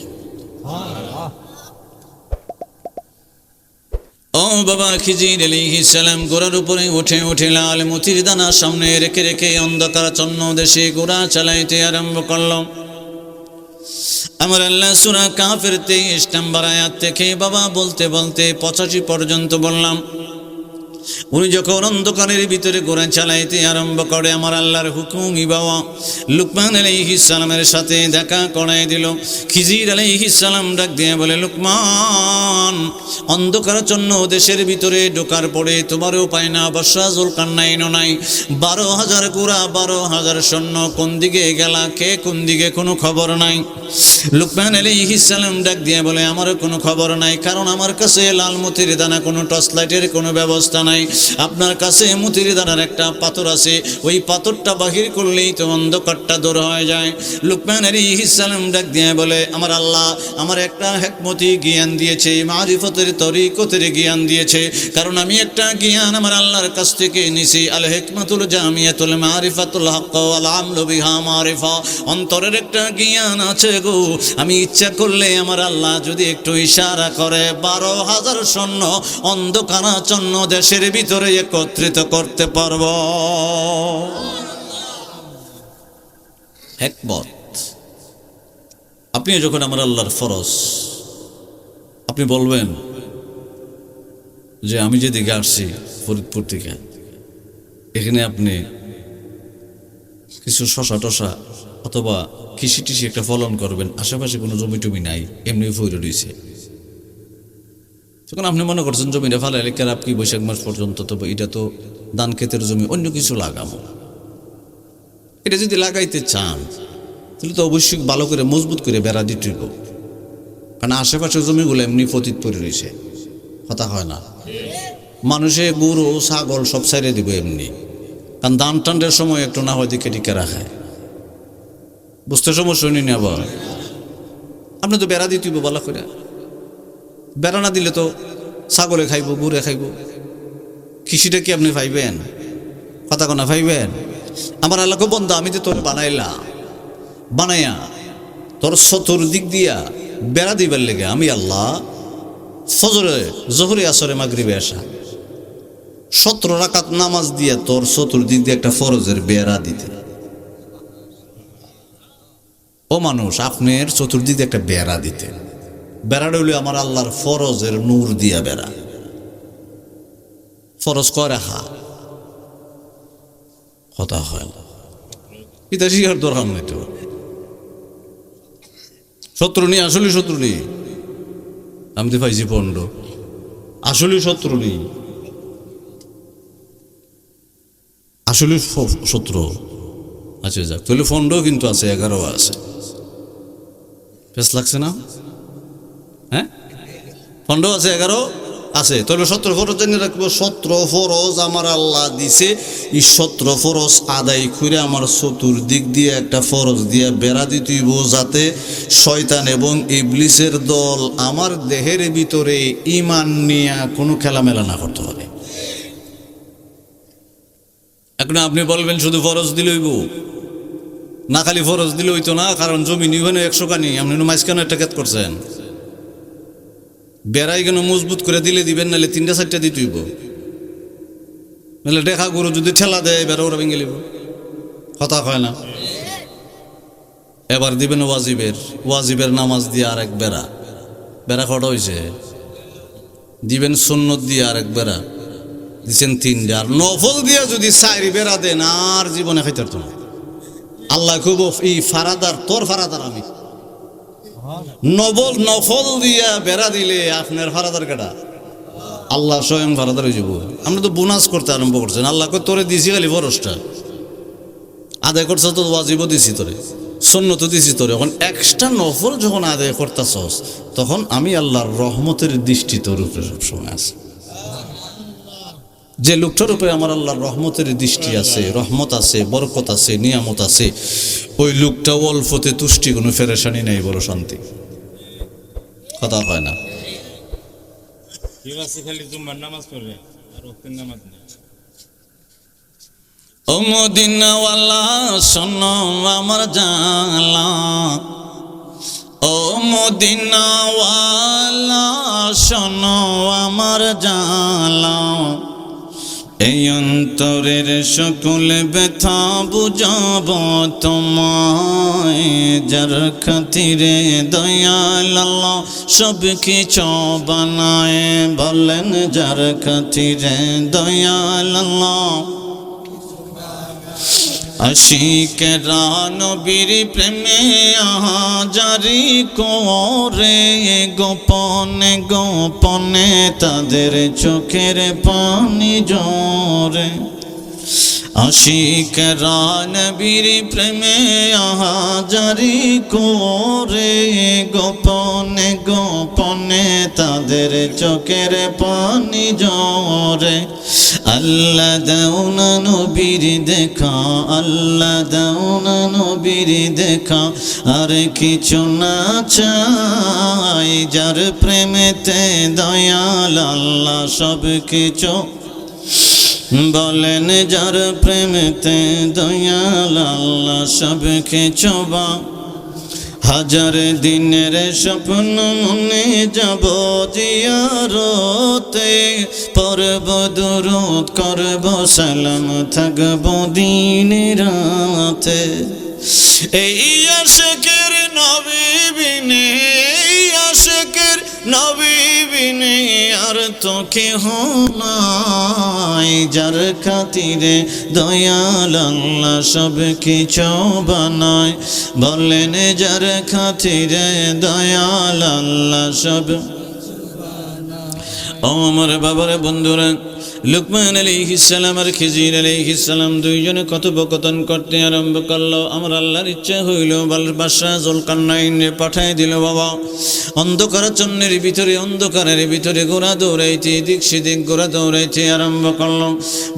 ও বাবা, খিজির আলাইহিস সালাম ঘোড়ার উপরে উঠে উঠে লাল মতির দানা সামনে রেখে রেখে অন্ধকারাচ্ছন্ন দেশে ঘোড়া চালাইতে আরম্ভ করল। আমার আল্লাহ সূরা কাফের 23 নম্বর আয়াত থেকে বাবা বলতে বলতে 85 পর্যন্ত বললাম। উনি যখন অন্ধকারের ভিতরে ঘোড়া চালাইতে আরম্ভ করে, আমার আল্লাহর হুকুমই বাবা লুকমান আলাইহিস সালামের সাথে দেখা করাই দিল। খিজির আলাইহিস সালাম ডাক দিয়ে বলে, লুকমান, অন্ধকারাচ্ছন্ন দেশের ভিতরে ঢোকার পরে তোমারও পায় না, বাদশা জুলকারনাইনও নাই, 12,000 ঘোড়া, 12,000 সৈন্য, কোন দিকে গেলা, কে কোন দিকে কোনো খবর নাই। লুকমান আলাইহিস সালাম ডাক দিয়ে বলে, আমারও কোনো খবর নাই, কারণ আমার কাছে লাল মতির দানা, কোনো টর্চ লাইটের কোনো ব্যবস্থা নাই। আপনার কাছে মতির দানার একটা পাথর আছে, ওই পাথরটা বাহির করলেই তো অন্ধকারটা দূর হয়ে যায়। লুকমান আলাইহিস সালাম ডাক দিয়ে বলে, আমার আল্লাহ আমার একটা হিকমতি জ্ঞান দিয়েছে, মারিফতের তরিকতের জ্ঞান দিয়েছে, কারণ আমি একটা জ্ঞান আমার আল্লাহর কাছ থেকে নিছি, আল হিকমাতুল জামিয়াতুল মারিফাতুল হক ওয়াল আমলু বিহা মারিফা, অন্তরের একটা জ্ঞান আছে গো, আমি ইচ্ছা করলে আমার আল্লাহ যদি একটু ইশারা করে 12,000 সৈন্য অন্ধকারাচ্ছন্ন দেশের ভিতরে একত্রিত করতে পারব। হিকমত। আপনি যখন আমার আল্লাহর ফরজ, আপনি বলবেন যে আমি যেদিকে আসছি ফরিদপুর থেকে, এখানে আপনি কিছু শশা টশা অথবা কৃষি টিষি একটা ফলন করবেন, আশেপাশে কোনো জমি টমি নাই, এমনি ফইরে রয়েছে, তখন আপনি মনে করছেন জমিটা ফালাই লেখার আপনি বৈশাখ মাস পর্যন্ত, তবে এটা তো ধান ক্ষেতের জমি, অন্য কিছু লাগাবো। এটা যদি লাগাইতে চান তাহলে তো অবশ্যই ভালো করে মজবুত করে বেড়া দিতে হবে, কারণ আশেপাশের জমিগুলো এমনি পতিত পড়ে রয়েছে, কথা হয় না, মানুষে গরু ছাগল সব ছাইড়ে দিব এমনি, কারণ ধান টান্ডের সময় একটু না হয় দিকে টিকে রাখায়, বুঝতে সমস্যা নেই। আবার আপনি তো বেড়া দিতে হবে ভালো করে, বেড়া না দিলে তো ছাগলে খাইব, গরুয়ে খাইব, কৃষিটা কি আপনি পাইবেন? কথা কোনা পাইবেন? আমার আল্লাহকে বন্ধা, আমি তো তোর বানাইয়া তোর চতুর্দিক দিয়া বেড়া দিবার লেগে আমি আল্লাহ ফজরে, জোহরে, আসরে, মাগরিবে, এশা 17 রাকাত নামাজ দিয়া তোর চতুর্দিক দিয়ে একটা ফরজের বেড়া দিতে। ও মানুষ, আপনার চতুর্দিক দিয়ে একটা বেড়া দিতে, বেড়াটা হইল আমার আল্লাহর ফরজের নূর দিয়া বেড়া, ফরজ কয় রাখা, কথা হয় না, এটা শিখার দরকার নেই তো। শত্রু নেই, আসলে শত্রু নেই, আমি তো পাইছি পণ্ড, আসলে শত্রু নেই, আসলে শত্রু আচ্ছা যাক, তাহলে ফন্ড কিন্তু আছে, 11 আছে, বেশ লাগছে না? হ্যাঁ, ফন্ড আছে 11 আছে। তবে 17 ফরজ জেনে রাখবো, 17 ফরজ আমার আল্লাহ দিছে। এই 17 ফরজ আদায় করে আমার চতুর্দিক দিয়ে একটা ফরজ দিয়ে বেড়া দিতেইব, যাতে শয়তান এবং ইবলিসের দল আমার দেহের ভিতরে ঈমান নিয়ে কোনো খেলামেলা না করতে পারে। এখন আপনি বলবেন শুধু ফরজ দিলে হইব না? খালি ফরজ দিলে হইতো না, কারণ জমি নিবেন 100 কানি, আপনি মাঝখানে একটা ক্ষেত করছেন, বেড়াই কেন মজবুত করে দিলে দিবেন, নাহলে 3টা 4টা দিতে হইব, নাহলে দেখা গরু যদি ঠেলা দেয় বেড়া ওরা ভেঙে লিব, কথা হয় না? এবার দিবেন ওয়াজিবের নামাজ দিয়ে আরেক বেড়া, বেড়া কটা হয়েছে? দিবেন সুন্নত দিয়ে আরেক বেড়া, দিচ্ছেন 3টা। আর নফল দিয়া যদি 4 বেড়া দেন আর জীবনে খাইতে পারতো না। আল্লাহ খুব এই ফারাদার, তোর ফারাদার আমি নফল দিয়া বেড়া দিলে আপনার ফারাদার কেটা? আল্লাহ স্বয়ং ফারাদার হয়ে যাব। আমরা তো বোনাস করতে আরম্ভ করছেন। আল্লাহকে তোরে দিছি খালি ফরজটা আদায় করছ, তো ওয়াজিবও দিছি তোরে, সুন্নত দিছি তোরে। এখন এক্সট্রা নফল যখন আদায় করতেছস, তখন আমি আল্লাহর রহমতের দৃষ্টি তোর উপরে সবসময় আছে। যে লোকটার উপরে আমার আল্লাহর রহমতের দৃষ্টি আছে, রহমত আছে, বরকত আছে, নিয়ামত আছে, ওই লোকটা অল্পতে তুষ্টি, কোনো ফেরেশানি নেই, বড় শান্তি, কথা হয় না? ও মদিনাওয়ালা শোনো আমার জালা, ও মদিনাওয়ালা শোনো আমার জালা, এই অন্তরের সকল ব্যথা বুঝাব তোমায়, যার খাতিরে দয়াল আল্লাহ সব কিছু বানায়, বলেন যার খাতিরে দয়াল আল্লাহ। আশিকেরা নবীর প্রেমে আহাজারি করে, গোপনে গোপনে তাদের চোখের পানি ঝরে। আশিকেরা নবীর প্রেমে আহাজারি করে, গোপনে গোপনে তাদের চোখের পানি ঝরে। আল্লাহ দাও না নবীর দেখা, আল্লাহ দাও না নবীর দেখা, আর কিছু না চাই, যার প্রেমেতে দয়াল আল্লাহ সব কিছু, বলেন যার প্রেমেতে দয়াল আল্লাহ সব কিছু। হাজার দিনের স্বপ্ন মনে যাব জিয়ারতে, পড়ব দুরূদ করব সালাম থাকব দিন রাতে। এই আশিকের নবী বিনে, এই আশিকের নবী বিনে আর তো কেহ নাই, যার খাতিরে দয়াল আল্লাহ সব কিছু বানায়, বলেন যার খাতিরে দয়াল আল্লাহ সব। ও আমার বাবার বন্ধুরা, লুকমান আলাইহিস সালাম আর খিজির আলাইহিস সালাম দুইজনে কথোপকথন করতে আরম্ভ করলো। আমার আল্লাহর ইচ্ছা হইল বাদশা জুলকারনাইনে পাঠাই দিল। বাবা অন্ধকারাচ্ছন্নের ভিতরে, অন্ধকারের ভিতরে গোড়া দৌড়াইতে, এদিক সেদিক গোড়া দৌড়াইতে আরম্ভ করলো।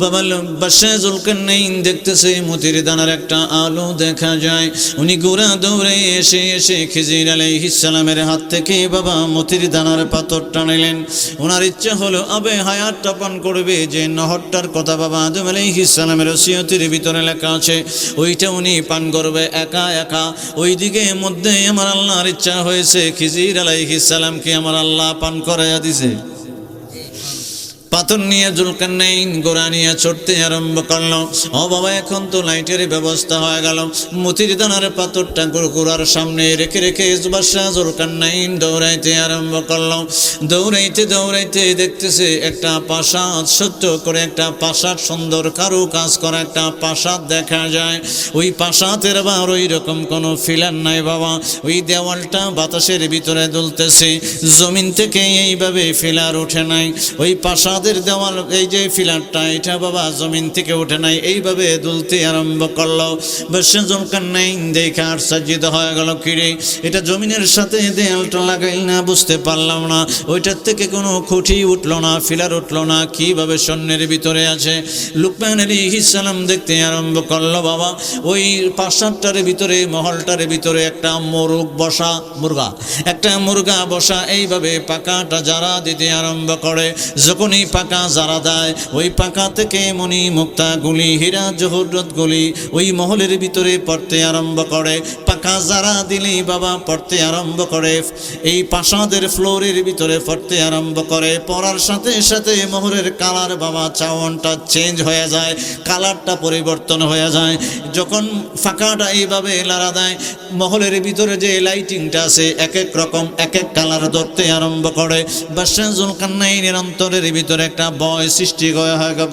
বাবা বাদশা জুলকারনাইন দেখতেছে মতির দানার একটা আলো দেখা যায়। উনি গোড়া দৌড়ে এসে এসে খিজির আলাইহিস সালামের হাত থেকে বাবা মতির দানার পাথর টানিলেন। ওনার ইচ্ছা হলো আবে হায়াতটা পান করবে, যে নহরটার কথা বাবা আদম আলাইহিস সালামের ওসিয়তের ভিতরে লেখা আছে, ওইটা উনি পান করবে একা একা। ওইদিকে মধ্যে আমার আল্লাহর ইচ্ছা হয়েছে, খিজির আলাইহিস সালামকে আমার আল্লাহ পান করাইয়া দিছে। পাথর নিয়ে জুলকারনাইন গোড়া নিয়ে ছড়তে আরম্ভ করলো। ও বাবা এখন তো লাইটের ব্যবস্থা হয়ে গেল। মতির দানার পাথরটা গোড়ার সামনে রেখে রেখে বাদশা জুলকারনাইন দৌড়াইতে আরম্ভ করলো। দৌড়াইতে দৌড়াইতে দেখতেছে একটা প্রাসাদ, সত্য করে একটা প্রাসাদ, সুন্দর কারু কাজ করা একটা প্রাসাদ দেখা যায়। ওই প্রাসাদের আবার ওই রকম কোনো ফিলার নাই বাবা, ওই দেওয়ালটা বাতাসের ভিতরে দুলতেছে, জমিন থেকে এইভাবে ফিলার ওঠে নাই। ওই প্রাসাদ প্রাসাদের দেওয়াল এই যে ফিলারটা এটা বাবা জমিন থেকে ওঠে নাই, এইভাবে দুলতে আরম্ভ করলো। বাদশা জুলকারনাইন দেখে আশ্চর্যিত হয়ে গেল, কিরে এটা জমিনের সাথে দেয়ালটা লাগাই না, বুঝতে পারলাম না, ওইটার থেকে কোনো খুঁটি উঠলো না, ফিলার উঠলো না, কিভাবে স্বর্ণের ভিতরে আছে। লুকমান আলাইহিস সালাম দেখতে আরম্ভ করলো, বাবা ওই প্রাসাদটার ভিতরে, মহলটার ভিতরে একটা একটা মুরগা বসা এইভাবে পাকাটা জারা দিতে আরম্ভ করে। যখনই পাকা জারা দেয়, ওই পাকা থেকে মণি মুক্তা গুলি, হীরা জহরত গুলি ওই মহলের ভিতরে পড়তে আরম্ভ করে। পাকা জারা দিলেই বাবা পড়তে আরম্ভ করে, এই প্রাসাদের ফ্লোরের ভিতরে পড়তে আরম্ভ করে। পড়ার সাথে সাথে মোহরের কালার বাবা চাওয়ানটা চেঞ্জ হয়ে যায়, কালারটা পরিবর্তন হয়ে যায়। যখন ফাঁকাটা এইভাবে লাড়া দেয়, মহলের ভিতরে যে লাইটিংটা আছে এক এক রকম এক এক কালার ধরতে আরম্ভ করে। বাদশা জুলকারনাইনের অন্তরের ভিতরে একটা ভয় সৃষ্টি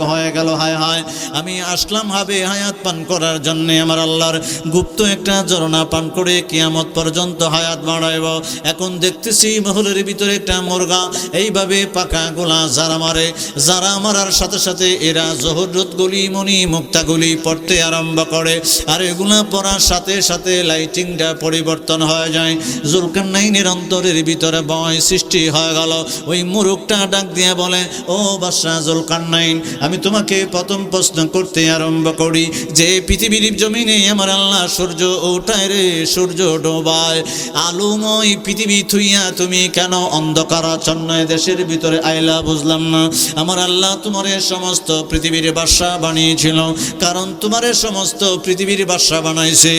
হয়ে গেল, হায় হায় আমি আসলাম হবে হায়াত পান করার জন্য, আমার আল্লাহর গুপ্ত একটা ঝরনা পান করে কিয়ামত পর্যন্ত হায়াত বাড়াইব। এখন দেখতেছি মহলের ভিতরে একটা মুরগা এইভাবে পাকা গোলা যারা মারে, যারা মারার সাথে সাথে এরা জহরত গুলি মণি মুক্তা গুলি পড়তে আরম্ভ করে, আর এগুলা পড়ার সাথে সাথে লাইটিংটা পরিবর্তন হয়ে যায়। জুলকারনাইনের অন্তরের ভিতরে ভয় সৃষ্টি হয়ে গেল। ওই মুরুকটা ডাক দিয়ে বলে, ও বাদশা জুলকারনাইন, আমি তোমাকে প্রথম প্রশ্ন করতে আরম্ভ করি যে পৃথিবীর জমিনে আমার আল্লাহ সূর্য ওঠায় রে, সূর্য ডোবায়, আলোময় পৃথিবী থুইয়া তুমি কেন অন্ধকারাচ্ছন্ন দেশের ভিতরে আইলা, বুঝলাম না। আমার আল্লাহ তোমার সমস্ত পৃথিবীর বাদশা বানিয়েছিল, কারণ তোমার সমস্ত পৃথিবীর বাদশা বানাইছে,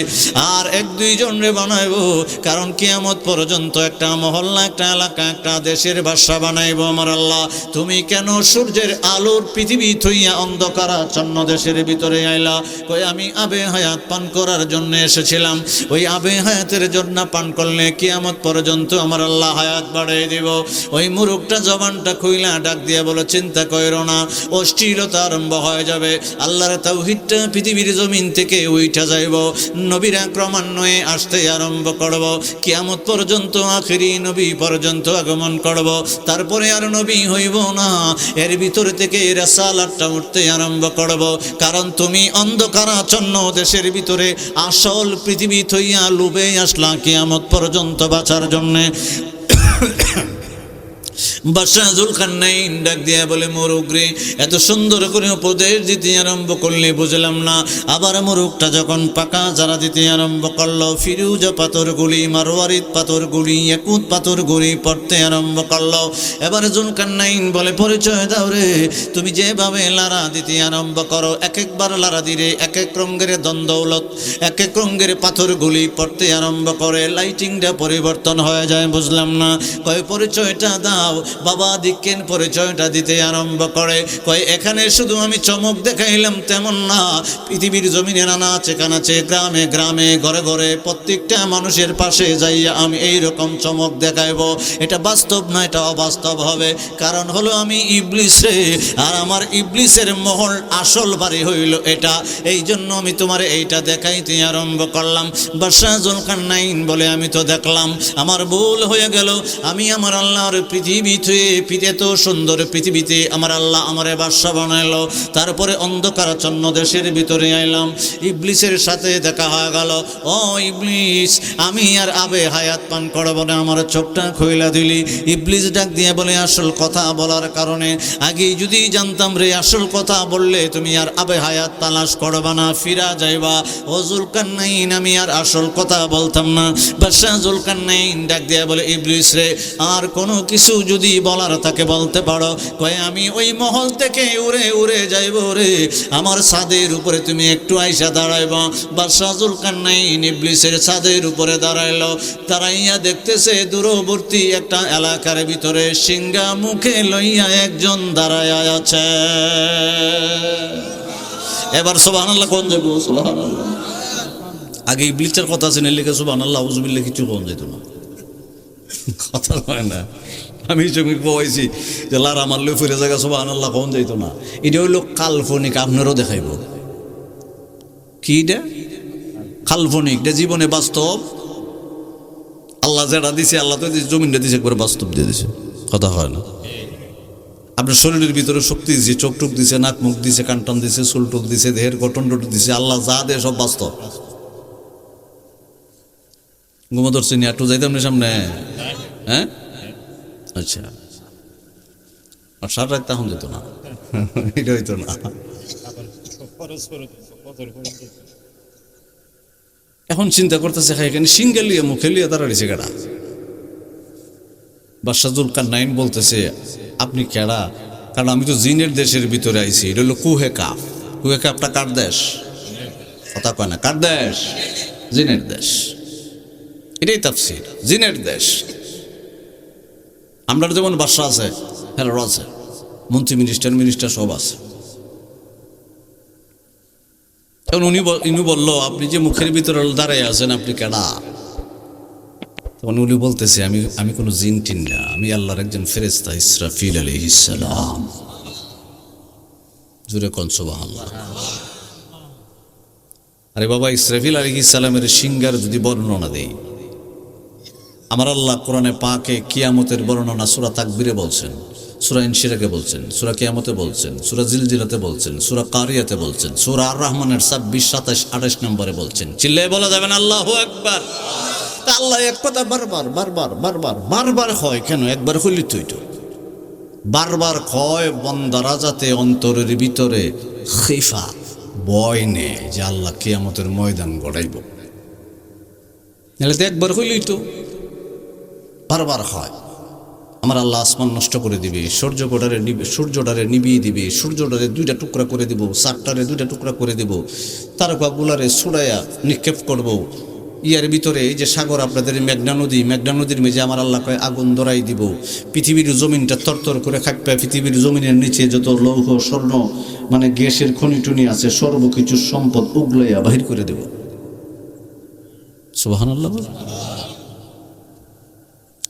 আর এক দুইজন রে বানাইবো, কারণ কিয়ামত পর্যন্ত একটা মহল্লা, একটা এলাকা, একটা দেশের বাদশা বানাইবো। আমার আল্লাহ তুমি কেন সূর্যের আলোর পৃথিবী থইয়া অন্ধকারাচ্ছন্ন দেশের ভিতরে আইলা? কই আমি আবে হায়াত পান করার জন্য এসেছিলাম, ওই আবে হায়াতের জন্য পান করলে কিয়ামত পর্যন্ত আমার আল্লাহ হায়াত বাড়িয়ে দিব। ওই মুরুকটা জবানটা খুইলা ডাক দিয়া বলো, চিন্তা কইরো না, অশ্লীলতা আরম্ভ হয়ে যাবে, আল্লাহর তাওহীদটা পৃথিবীর জমিন থেকে উইঠা যাইব, নবীরা ক্রমান্বয়ে আসতে আরম্ভ করব, কিয়ামত পর্যন্ত আখিরি নবী পর্যন্ত আগমন করব, তারপরে আর নবী হইব না, এর ভিতর থেকে রাসালাতটা উঠতে আরম্ভ করব, কারণ তুমি অন্ধকারাচ্ছন্ন দেশের ভিতরে আসল পৃথিবী থইয়া লুবে আসলা কিয়ামত পর্যন্ত বাঁচার জন্যে। বাদশা জুলকারনাইন ডাক দিয়া বলে, মুরুগরে এত সুন্দর করে উপদেশ দিতে আরম্ভ করলে বুঝলাম না। আবার মুরুগটা যখন পাকা যারা দিতে আরম্ভ করলো, ফিরুজা পাথরগুলি, মারওয়ারিদ পাথরগুলি, ইয়াকুত পাথরগুলি পড়তে আরম্ভ করলো। এবার জুলকারনাইন বলে, পরিচয় দাও রে, তুমি যেভাবে লারা দিতে আরম্ভ করো, এক একবার লারা দিলে এক এক রঙের দ্বন্দ্বলত, এক এক রঙের পাথরগুলি পড়তে আরম্ভ করে, লাইটিংটা পরিবর্তন হয়ে যায়, বুঝলাম না। কয় পরিচয়টা দাও। বাবা দিকেন পরিচয়টা দিতে আরম্ভ করে, কয় এখানে শুধু আমি চমক দেখাইলাম তেমন না, পৃথিবীর জমিনে আনাচে কানাচে, গ্রামে গ্রামে, ঘরে ঘরে, প্রত্যেকটা মানুষের পাশে যাইয়া আমি এই রকম চমক দেখাইব। এটা বাস্তব না, এটা অবাস্তব হবে, কারণ হলো আমি ইবলিস রে, আর আমার ইবলিসের মহল আসল বাড়ি হইল এটা, এই জন্য আমি তোমার এইটা দেখাইতে আরম্ভ করলাম। বাদশা জুলকারনাইন বলে, আমি তো দেখলাম, আমার ভুল হয়ে গেল, আমি আমার আল্লাহর পৃথিবী এত সুন্দর পৃথিবীতে আমার আল্লাহ আমারে বাদশা বানাইলো, তারপরে অন্ধকারাচ্ছন্ন দেশের ভিতরে আইলাম, ইবলিসের সাথে দেখা হয়ে গেল। ও ইবলিস, আমি আর আবে হায়াত পান করব না, আমার চোখটা খুইলা দিলি। ইবলিস ডাক দিয়ে বলে, আসল কথা বলার কারণে আগেই যদি জানতাম রে, আসল কথা বললে তুমি আর আবে হায়াত তালাশ করবা না, ফিরা যাইবা। ও জুলকারনাইন, আমি আর আসল কথা বলতাম না। বাদশা জুলকারনাইন ডাক দিয়ে বলে, ইবলিস রে, আর কোনো কিছু যদি বলার তাকে বলতে পারো। কয় আমি ওই মহল থেকে উড়ে উড়ে যাইব রে, আমার ছাদের উপরে তুমি একটু আইসা দাঁড়াইবা। বাদশা জুলকারনাইন ইবলিসের ছাদের উপরে দাঁড়াইলো, দাঁড়াইয়া দেখতেছে দূরবর্তী একটা এলাকার ভিতরে সিংহা মুখে লইয়া একজন দাঁড়াইয়া আছে। এবার সুবহানাল্লাহ কোন যাবো? সুবহানাল্লাহ। আগে ইবলিসের কথা শুনে লিখে সুবহানাল্লাহ আউযুবিল্লাহ কিছু কোন যেত না, কথা হয় না। আমি জমি পাইছি যে লারা মারলে ফিরে জায়গা সুবহানাল্লাহ কোন যাইতো না। এটা হইল কাল্পনিক, আপনারও দেখাইব কি এটা কাল্পনিক, এটা জীবনে বাস্তব। আল্লাহ যেটা দিছে, আল্লাহ তো জমিনটা দিছে একবার বাস্তব দিয়ে দিছে, কথা হয় না। আপনার শরীরের ভিতরে শক্তি দিছে, চোখ টুক দিছে, নাক মুখ দিছে, কান টান দিছে, চুল টুক দিছে, দেহের গঠন টুক দিছে, আল্লাহ যা দেয় সব বাস্তব। ঘুমো ধরছি নি একটু যাইতাম না সামনে, হ্যাঁ আচ্ছা, আর সার রাত তখন যেত না, এটা হইতো না। এখন চিন্তা করতেছে এখানে সিঙ্গেল লিয়ে মুখে লিয়ে দাঁড়াইছে কেডা? বাদশা জুলকারনাইন বলতেছে আপনি কেডা? কারণ আমি তো জিনের দেশের ভিতরে আইছি, এটা হলো কুহে কাফ। কুহে কাফটা কার দেশ? কথা কয় না, কার দেশ? জিনের দেশ। এটাই তাফসীর, জিনের দেশ। আমরা যেমন বাদশা আছে, হ্যাঁ আছে, মন্ত্রী মিনিস্টার সব আছে। এখন উনি বললো আপনি যে মুখের ভিতরে দাঁড়াই আছেন আপনি কেডা? তখন উনি বলতেছে আমি কোনো জিন টিন না, আমি আল্লাহর একজন ফেরেশতা, ইসরাফিল আলাইহিস সালাম। জোরে কোন সুবহানাল্লাহ। আরে বাবা, ইসরাফিল আলাইহিস সালামের সিংহার যদি বর্ণনা দেই, আমার আল্লাহ কোরআনে পাকে কিয়ামতের বর্ণনা সূরা তাকবীরে বলছেন, সূরা ইনশিরাকে বলছেন, সূরা কিয়ামতে বলছেন, সূরা জিলজিলাতে বলছেন, সূরা কারিয়াতে বলছেন, সূরা আর রহমানের 26, 27, 28 নম্বরে বলছেন। চিল্লায়ে বলা যাবে না আল্লাহু আকবার? তা আল্লাহ এক কথা বারবার হয় কেন? একবার হইলি তুই তো বারবার কয় বন্দারা যাতে অন্তরের ভিতরে খিফা, ভয় নে যে আল্লাহ কিয়ামতের ময়দান গড়াইব। নাহলে তো একবার হইলি তো বারবার হয়। আমার আল্লাহ আসমান নষ্ট করে দিবে, সূর্যটারে নিবিয়ে দিবে, সূর্যটারে 2টা টুকরা করে দিব, চাঁদটারে 2টা টুকরা করে দিব, তারকাগুলারে ছুড়াইয়া নিক্ষেপ করব। ইয়ার ভিতরে এই যে সাগর আপনাদের মেঘনা নদীর মেঝে আমার আল্লাহ কয় আগুন ধরাই দিব। পৃথিবীর জমিনটা তরতর করে খাইপা, পৃথিবীর জমিনের নিচে যত লৌহ স্বর্ণ মানে গ্যাসের খনি টুনি আছে সর্বকিছু সম্পদ উগলাইয়া বাহির করে দেব। সুবহানাল্লাহ।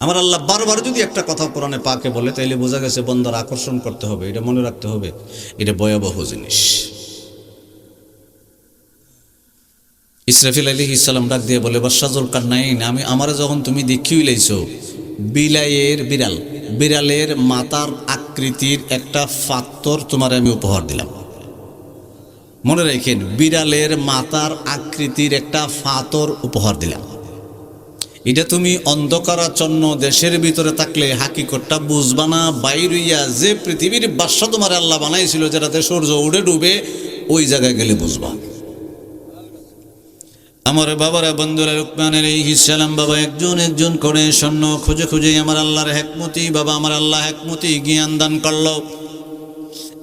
আমার আল্লাহ বারবার যদি একটা কথা কোরআনে পাকে বলে তাইলে বোঝা গেছে বন্দার আকর্ষণ করতে হবে, এটা মনে রাখতে হবে, এটা ভয়াবহ জিনিস। ইসরাফিল আলাইহিস সালাম ডাক দিয়ে বলে বাদশা জুলকারনাইন, আমারে যখন তুমি দেখিয়ে লাইছো বিড়ালের মাথার আকৃতির একটা পাথর তোমার আমি উপহার দিলাম। মনে রাখেন, বিড়ালের মাথার আকৃতির একটা পাথর উপহার দিলাম। এটা তুমি অন্ধকারাচ্ছন্ন দেশের ভিতরে থাকলে হাকিকতটা বুঝবা না, বাইরিয়া যে পৃথিবীর বাদশা তোমার আল্লাহ বানাইছিল যেটাতে সূর্য উঠে ডুবে, ওই জায়গায় গেলে বুঝবা। আমার বাবারা, বন্ধুরা, লুকমান আলাইহিস সালাম বাবা একজন করে সৈন্য খুঁজে আমার আল্লাহর হিকমতি, বাবা আমার আল্লাহ হিকমতি জ্ঞান দান করলো।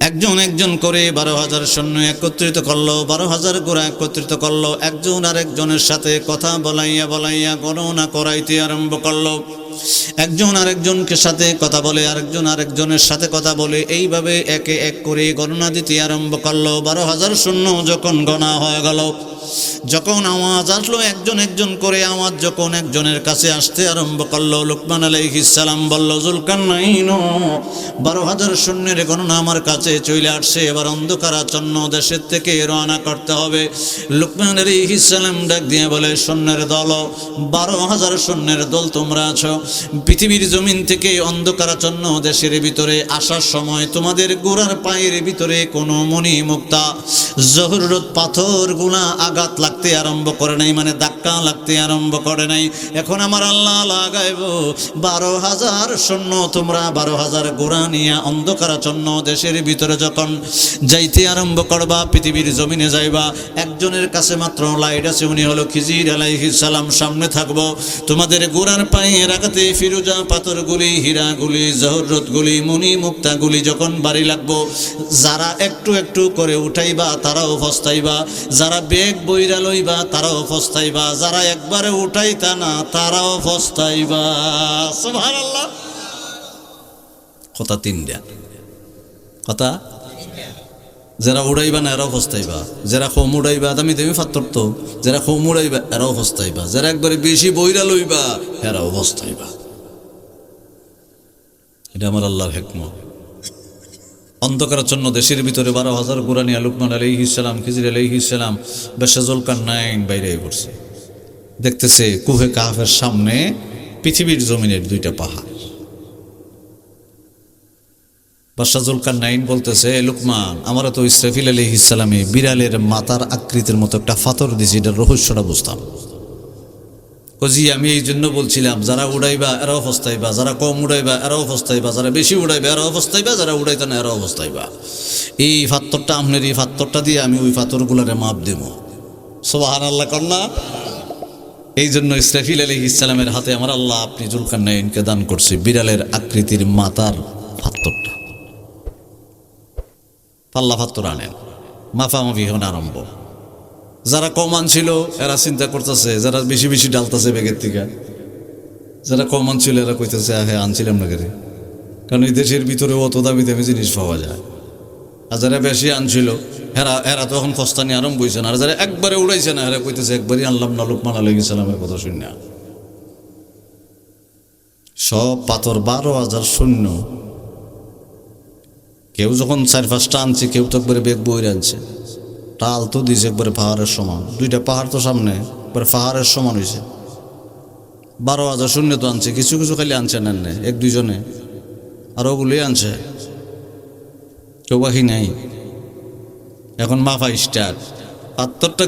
একজন করে 12,000 সৈন্য একত্রিত করলো, 12,000 ঘোড়া একত্রিত করলো। একজন আরেকজনের সাথে কথা বলাইয়া গণনা করাইতে আরম্ভ করলো। একজন আরেকজনকে সাথে কথা বলে, আরেকজন আরেকজনের সাথে কথা বলে, এইভাবে একে এক করে গণনা দিতে আরম্ভ করলো। 12,000 সৈন্য যখন গণা হয়ে গেল, যখন আওয়াজ আসলো একজন করে আওয়াজ যখন একজনের কাছে আসতে আরম্ভ করলো, লুকমান আলাইহিস সালাম বলল, জুলকারনাইন 12,000 সৈন্যের গণনা আমার কাছে চলে আসছে, এবার অন্ধকারাচ্ছন্ন দেশের থেকে রওনা করতে হবে। লুকমান আলাইহিস সালাম ডাক দিয়ে বলে, সৈন্যের দল, 12,000 সৈন্যের দল তোমরা আছো। পৃথিবীর জমিন থেকে অন্ধকারাচ্ছন্ন দেশের ভিতরে আসার সময় তোমাদের গোড়ার পায়ের ভিতরে কোনো মণি মুক্তা জহরত পাথরগুলা আঘাত লাগতে আরম্ভ করে নাই, মানে ধাক্কা লাগতে আরম্ভ করে নাই। এখন আমার আল্লাহ লাগাইব 12,000 সৈন্য, তোমরা 12,000 ঘোড়া নিয়ে অন্ধকারাচ্ছন্ন দেশের ভিতরে যখন যাইতে আরম্ভ করবা, পৃথিবীর জমিনে যাইবা, একজনের কাছে মাত্র লাইট আছে, উনি হলো খিজির আলাইহিস সালাম। সামনে থাকবো, তোমাদের গোড়ার পায়ে রাখাতে ফিরোজা পাথরগুলি, হীরাগুলি, জহরতগুলি, মণি মুক্তাগুলি যখন বাড়ি লাগবো, যারা একটু করে উঠাইবা তারাও পস্তাইবা, যারা বেগ বইরা লইবা তারাও পস্তাইবা, যারা একবারে উঠাইতা না তারাও পস্তাইবা। সুবহানাল্লাহ। কথা 3টা কথা, যারা উড়াইবা না এরাও পস্তাইবা, যারা খোম উড়াইবা দামি পাথর তো, যারা খোম উড়াইবা এরাও পস্তাইবা, যারা একবারে বেশি বইরা লইবা এরাও পস্তাইবা। এটা আমার আল্লাহর হিকমত। অন্ধকারাচ্ছন্ন দেশের ভিতরে 12,000 ঘোড়া নিয়ে লুকমান আলাইহিস সালাম, খিজির আলাইহিস সালাম, বাদশা জুলকারনাইন বাইরে পড়ছে। দেখতেছে কুহে কাহাফের সামনে পৃথিবীর জমিনের 2টা পাহাড়। বাদশাহ জুলকারনাইন বলতেছে, লুকমান, আমরা তো ইসরাফিল আলাইহিস সালামে বিড়ালের মাথার আকৃতির মতো একটা পাথর দিছি, এটার রহস্যটা বুঝতাম। জি, আমি এই জন্য বলছিলাম, যারা উড়াইবা এরাও ফস্তাইবা, যারা কম উড়াইবা এরাও ফস্তাইবা, যারা বেশি উড়াইবা এরাও ফস্তাইবা, যারা উড়াইতা না এরাও ফস্তাইবা। এই পাথরটা আপনার, এই পাথরটা দিয়ে আমি ওই পাথরগুলোরে মাপ দেব। সুবহানাল্লাহ কন্যা। এই জন্য ইসরাফিল আলাইহিস সালামের হাতে আমার আল্লাহ আপনি জুলকারনাইনকে দান করছে বিড়ালের আকৃতির মাথার পাথরটা। পাল্লা পাথর আনেন, মাফামাফি হন আরম্ভ। যারা কম আনছিল এরা চিন্তা করতেছে, যারা বেশি বেশি ডালতেছে ব্যাগের থেকে। যারা কম আনছিল এরা কইতেছে, হ্যাঁ আনছিলাম না কেরে, কারণ এই দেশের ভিতরে অত দামি দামি জিনিস পাওয়া যায়। আর যারা বেশি আনছিল এরা তখন ফস্তানি আরম্ভ হয়েছে না। আর যারা একবারে উড়াইছে না এরা কইতেছে, একবারই আনলাম না, লুকমান আলাইহিস সালামের কথা শুনে। সব পাথর 12,000 সৈন্য। কেউ যখন 4-5টা আনছে, কেউ তো একবারে বেগ বইরে আনছে। টাল তো দিয়েছে একবারে পাহাড়ের সমান, 2টা পাহাড় তো সামনে, একবারে পাহাড়ের সমান হয়েছে। 12,000 সৈন্য তো আনছে, কিছু কিছু খালি আনছে না, 1-2 জনে, আর ওগুলোই আনছে, কেউ বাকি নাই। এখন মাফা স্টার্ট। পাথরটা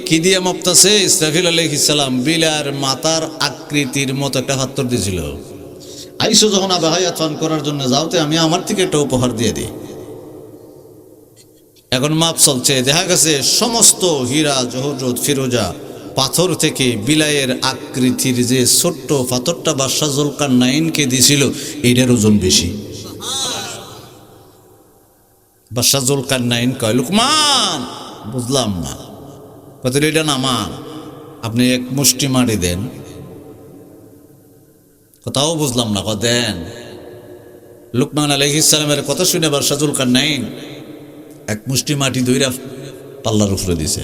কি দিয়ে মাপতাছে? ইসরাফিল আলাইহিস সালাম বিলার মাথার আকৃতির মতো একটা পাথর দিয়েছিল। আইসো যখন আবে হায়াত পান করার জন্য যাওতে, আমি আমার থেকে একটা উপহার দিয়ে দিই। এখন মাপ চলছে, দেখা গেছে সমস্ত হীরা জহরত ফিরোজা পাথর থেকে বিলায়ের আকৃতির যে ছোট্ট পাথরটা বাদশাহ জুলকারনাইনকে দিছিল, এইটার ওজন বেশি। বাদশাহ জুলকারনাইন কয়, লুকমান, বুঝলাম না, কত এটা নামান, আপনি এক মুষ্টি মাটি দেন। কথাও বুঝলাম না, দেন। লুকমান আলাইহিস সালামের কথা শুনে বাদশাহ জুলকারনাইন এক মুষ্টি মাটি দইরা পাল্লার উপরে দিছে।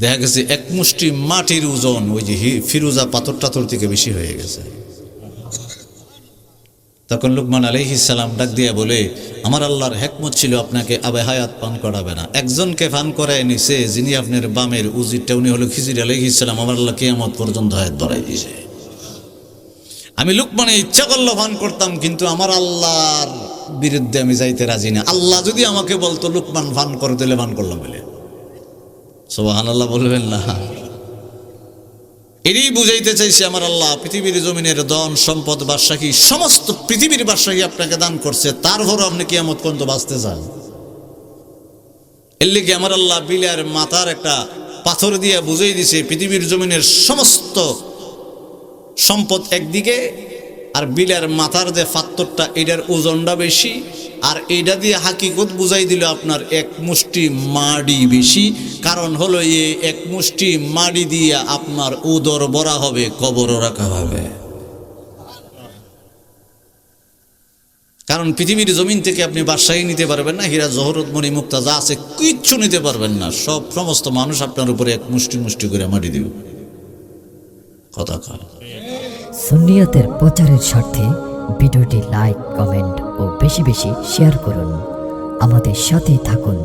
দেখা গেছে এক মুষ্টি মাটির ওজন ওই যে ফিরোজা পাথর টাথর থেকে বেশি হয়ে গেছে। তখন লুকমান আলাইহিস সালাম ডাক দিয়ে বলে, আমার আল্লাহর হিকমত ছিল আপনাকে আবে হায়াত পান করাবে না, একজনকে পান করায় নিছে, যিনি আপনার বামের উজিরটা, উনি হলো খিজির আলাইহিস সালাম। আমার আল্লাহ কিয়ামত পর্যন্ত হায়াত বাড়াই দিয়েছে। আমি লুকমানে ইচ্ছা করলে পান করতাম, কিন্তু আমার আল্লাহর বিরুদ্ধে আমি যাইতে রাজি না। আল্লাহ যদি আমাকে বলতো লুকমান পান করে, দিলে পান করলাম বলে। সুবহানাল্লাহ বলবেন না? এরই বুঝাইতে চাইছে আমার আল্লাহ পৃথিবীর জমিনের ধন সম্পদ বাদশাহী, সমস্ত পৃথিবীর বাদশাহী আপনাকে দান করছে, তারপরও আপনি কিয়ামত পর্যন্ত বাঁচতে চান। এর লিগে আমার আল্লাহ বিলার মাথার একটা পাথর দিয়ে বুঝাই দিছে, পৃথিবীর জমিনের সমস্ত সম্পদ একদিকে, আর বিলার মাথার যে পাথরটা, এটার ওজনটা বেশি, আর এইটা দিয়ে হাকিকত বুঝাই দিল আপনার এক মুষ্টি মাড়ি বেশি। কারণ হলো এই এক মুষ্টি মাড়ি দিয়ে আপনার উদর ভরা হবে, কবরও রাখা হবে। কারণ পৃথিবীর জমিন থেকে আপনি বাদশাহী নিতে পারবেন না, হীরা জহরত মণি মুক্তা যা আছে কিচ্ছু নিতে পারবেন না। সমস্ত মানুষ আপনার উপরে এক মুষ্টি মুষ্টি করে মাটি দিবে। কথা কয়। সুন্নিয়তের প্রচারের স্বার্থে ভিডিওটি লাইক, কমেন্ট ও বেশি বেশি শেয়ার করুন। আমাদের সাথেই থাকুন।